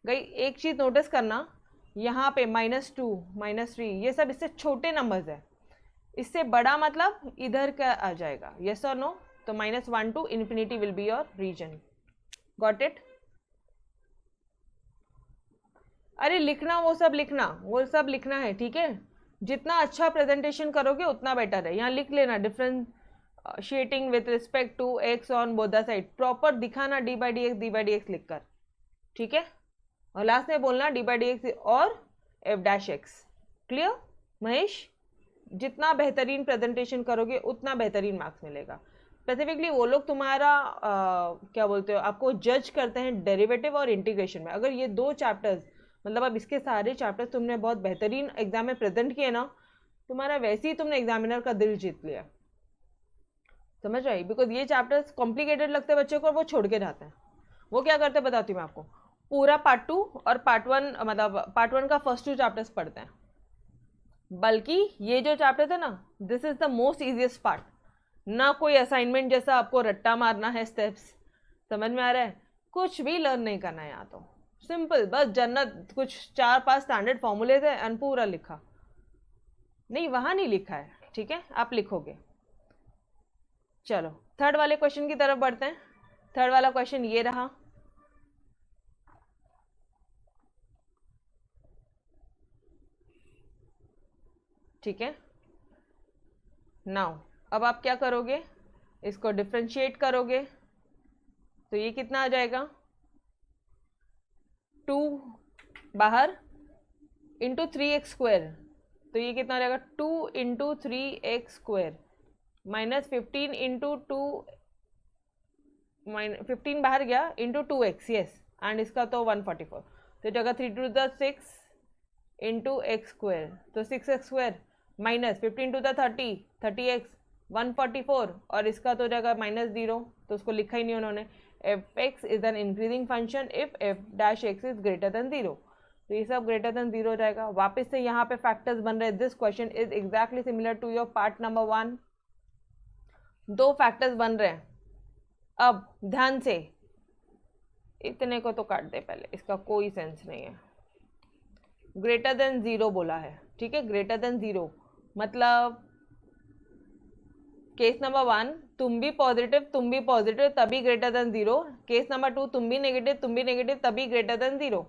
गई एक चीज नोटिस करना, यहाँ पे -2 -3 ये सब इससे छोटे नंबर्स है, इससे बड़ा मतलब इधर का आ जाएगा। यस और नो, तो -1 to infinity will be your region. Got it? अरे लिखना, वो सब लिखना है। ठीक है, जितना अच्छा प्रेजेंटेशन करोगे उतना बेटर है। यहाँ लिख लेना differentiating with respect to x on both the side, proper दिखाना d/dx लिखकर। ठीक है, और लास्ट में बोलना d/dx और f'(x). क्लियर महेश? जितना बेहतरीन प्रेजेंटेशन करोगे उतना बेहतरीन मार्क्स मिलेगा। स्पेसिफिकली वो लोग तुम्हारा क्या बोलते हो, आपको जज करते हैं डेरिवेटिव और इंटीग्रेशन में। अगर ये 2 चैप्टर्स, मतलब अब इसके सारे चैप्टर्स तुमने बहुत बेहतरीन एग्जाम में प्रेजेंट किए ना, तुम्हारा वैसे ही तुमने एग्जामिनर का दिल जीत लिया। समझ आई? बिकॉज ये चैप्टर्स कॉम्प्लिकेटेड लगते हैं बच्चों को और वो छोड़ के जाते हैं। वो क्या करते हैं बताती हूँ मैं आपको, पूरा पार्ट 2 और पार्ट 1, मतलब पार्ट 1 का फर्स्ट 2 चैप्टर्स पढ़ते हैं। बल्कि ये जो चैप्टर है ना, this is the most easiest part. ना कोई असाइनमेंट जैसा आपको रट्टा मारना है स्टेप्स, समझ में आ रहा है? कुछ भी लर्न नहीं करना है यहाँ तो सिंपल, बस जन्नत कुछ 4-5 स्टैंडर्ड फॉर्मूले थे एंड पूरा लिखा। नहीं, वहां नहीं लिखा है। ठीक है, आप लिखोगे। चलो थर्ड वाले क्वेश्चन की तरफ बढ़ते हैं। थर्ड वाला क्वेश्चन ये रहा। ठीक है, नाउ अब आप क्या करोगे, इसको डिफ्रेंशिएट करोगे तो ये कितना आ जाएगा, 2 बाहर इंटू 3x², तो ये कितना आ जाएगा 2 × 3x² -15 × 2, 15 बाहर गया इंटू 2x। यस, एंड इसका तो 144, तो जगह 3 to the 6 इंटू x², तो 6x² -15 to the 30 30x 144, और इसका तो जगह -0, तो उसको लिखा ही नहीं उन्होंने। f(x) is an increasing function if f'(x) is greater than 0, तो ये सब ग्रेटर देन 0 हो जाएगा। वापस से यहाँ पे फैक्टर्स बन रहे हैं। This question is exactly similar to your part number 1। 2 factors बन रहे हैं। अब ध्यान से, इतने को तो काट दे पहले, इसका कोई सेंस नहीं है। ग्रेटर देन 0 बोला है, ठीक है, ग्रेटर देन 0 मतलब केस नंबर 1 तुम भी पॉजिटिव तभी ग्रेटर देन 0. केस नंबर 2 तुम भी नेगेटिव तभी greater than 0.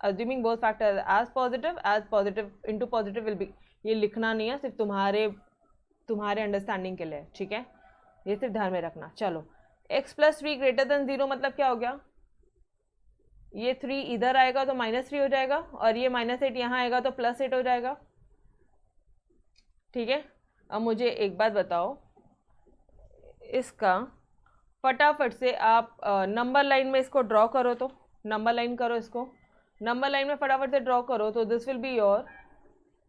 assuming both factors as positive into positive will be. ये लिखना नहीं है, सिर्फ तुम्हारे अंडरस्टैंडिंग के लिए, ठीक है, ये सिर्फ ध्यान में रखना. चलो x प्लस 3 ग्रेटर देन 0 मतलब क्या हो गया, ये 3 इधर आएगा तो -3 हो जाएगा और ये -8 यहाँ आएगा तो +8 हो जाएगा. ठीक है. अब मुझे एक बात बताओ, इसका फटाफट से आप नंबर लाइन में इसको ड्रॉ करो. तो नंबर लाइन करो, इसको नंबर लाइन में फटाफट से ड्रॉ करो. तो दिस विल बी योर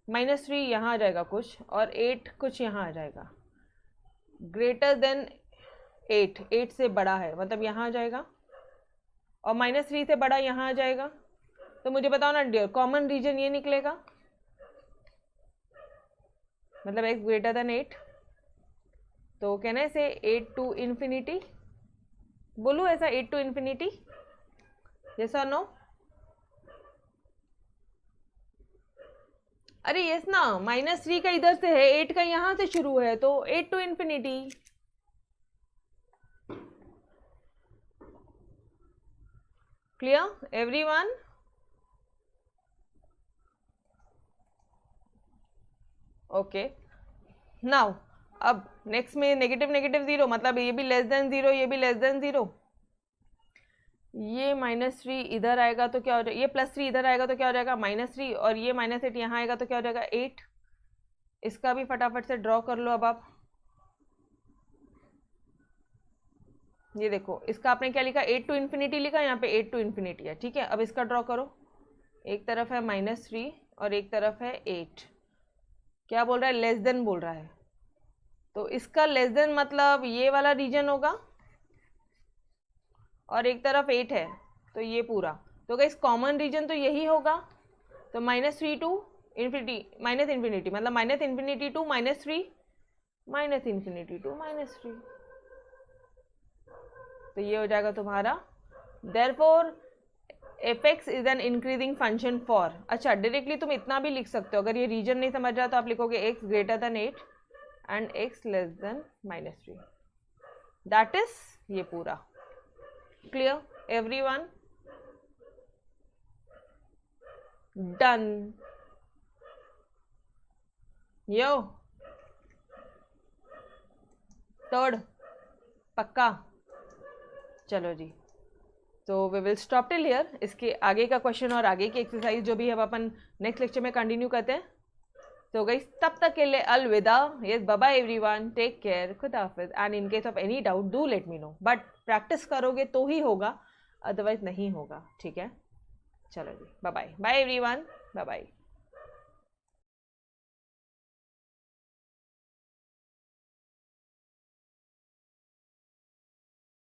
-3 यहाँ आ जाएगा कुछ और 8 कुछ यहाँ आ जाएगा. ग्रेटर देन 8 से बड़ा है मतलब यहाँ आ जाएगा और -3 से बड़ा यहाँ आ जाएगा. तो मुझे बताओ ना डियर, कॉमन रीजन ये निकलेगा, मतलब x ग्रेटर देन 8. तो कहने से 8 टू इन्फिनिटी, बोलूँ ऐसा 8 टू इन्फिनिटी, जैसा नो. अरे यस ना, -3 का इधर से है, 8 का यहाँ से शुरू है, तो 8 to infinity. Clear everyone? Okay. Now अब नेक्स्ट में नेगेटिव 0 मतलब ये भी लेस देन 0, ये भी लेस देन 0. ये -3 इधर आएगा तो क्या हो जाएगा, ये +3 इधर आएगा तो क्या हो जाएगा -3 और ये -8 यहाँ आएगा तो क्या हो जाएगा 8. इसका भी फटाफट से ड्रॉ कर लो. अब आप ये देखो, इसका आपने क्या लिखा, 8 टू इन्फिनिटी लिखा, यहाँ पे 8 टू इन्फिनिटी है. ठीक है. अब इसका ड्रॉ करो. एक तरफ है -3 और एक तरफ है 8. क्या बोल रहा है, लेस देन बोल रहा है. तो इसका लेस देन मतलब ये वाला रीजन होगा और एक तरफ 8 है तो ये पूरा. तो गाइस कॉमन रीजन तो यही होगा. तो -3 टू इन्फिनिटी -इन्फिनिटी मतलब -इन्फिनिटी टू -3 -इन्फिनिटी टू -3. तो ये हो जाएगा तुम्हारा. Therefore fx is an increasing function for. अच्छा डायरेक्टली तुम इतना भी लिख सकते हो, अगर ये रीजन नहीं समझ रहा तो आप लिखोगे x greater than 8 and x less than -3. That is ये पूरा. Clear everyone? डन. यो थर्ड पक्का. चलो जी, तो we will stop till here. इसके आगे का क्वेश्चन और आगे की एक्सरसाइज जो भी है अपन नेक्स्ट लेक्चर में कंटिन्यू करते हैं. तो गाइस तब तक के लिए अलविदा. Yes bye bye everyone, take care, खुदा हाफिज. And in case of any doubt do let me know, but practice करोगे तो ही होगा, अदरवाइज नहीं होगा. ठीक है. चलो जी, bye bye. Bye everyone, bye bye.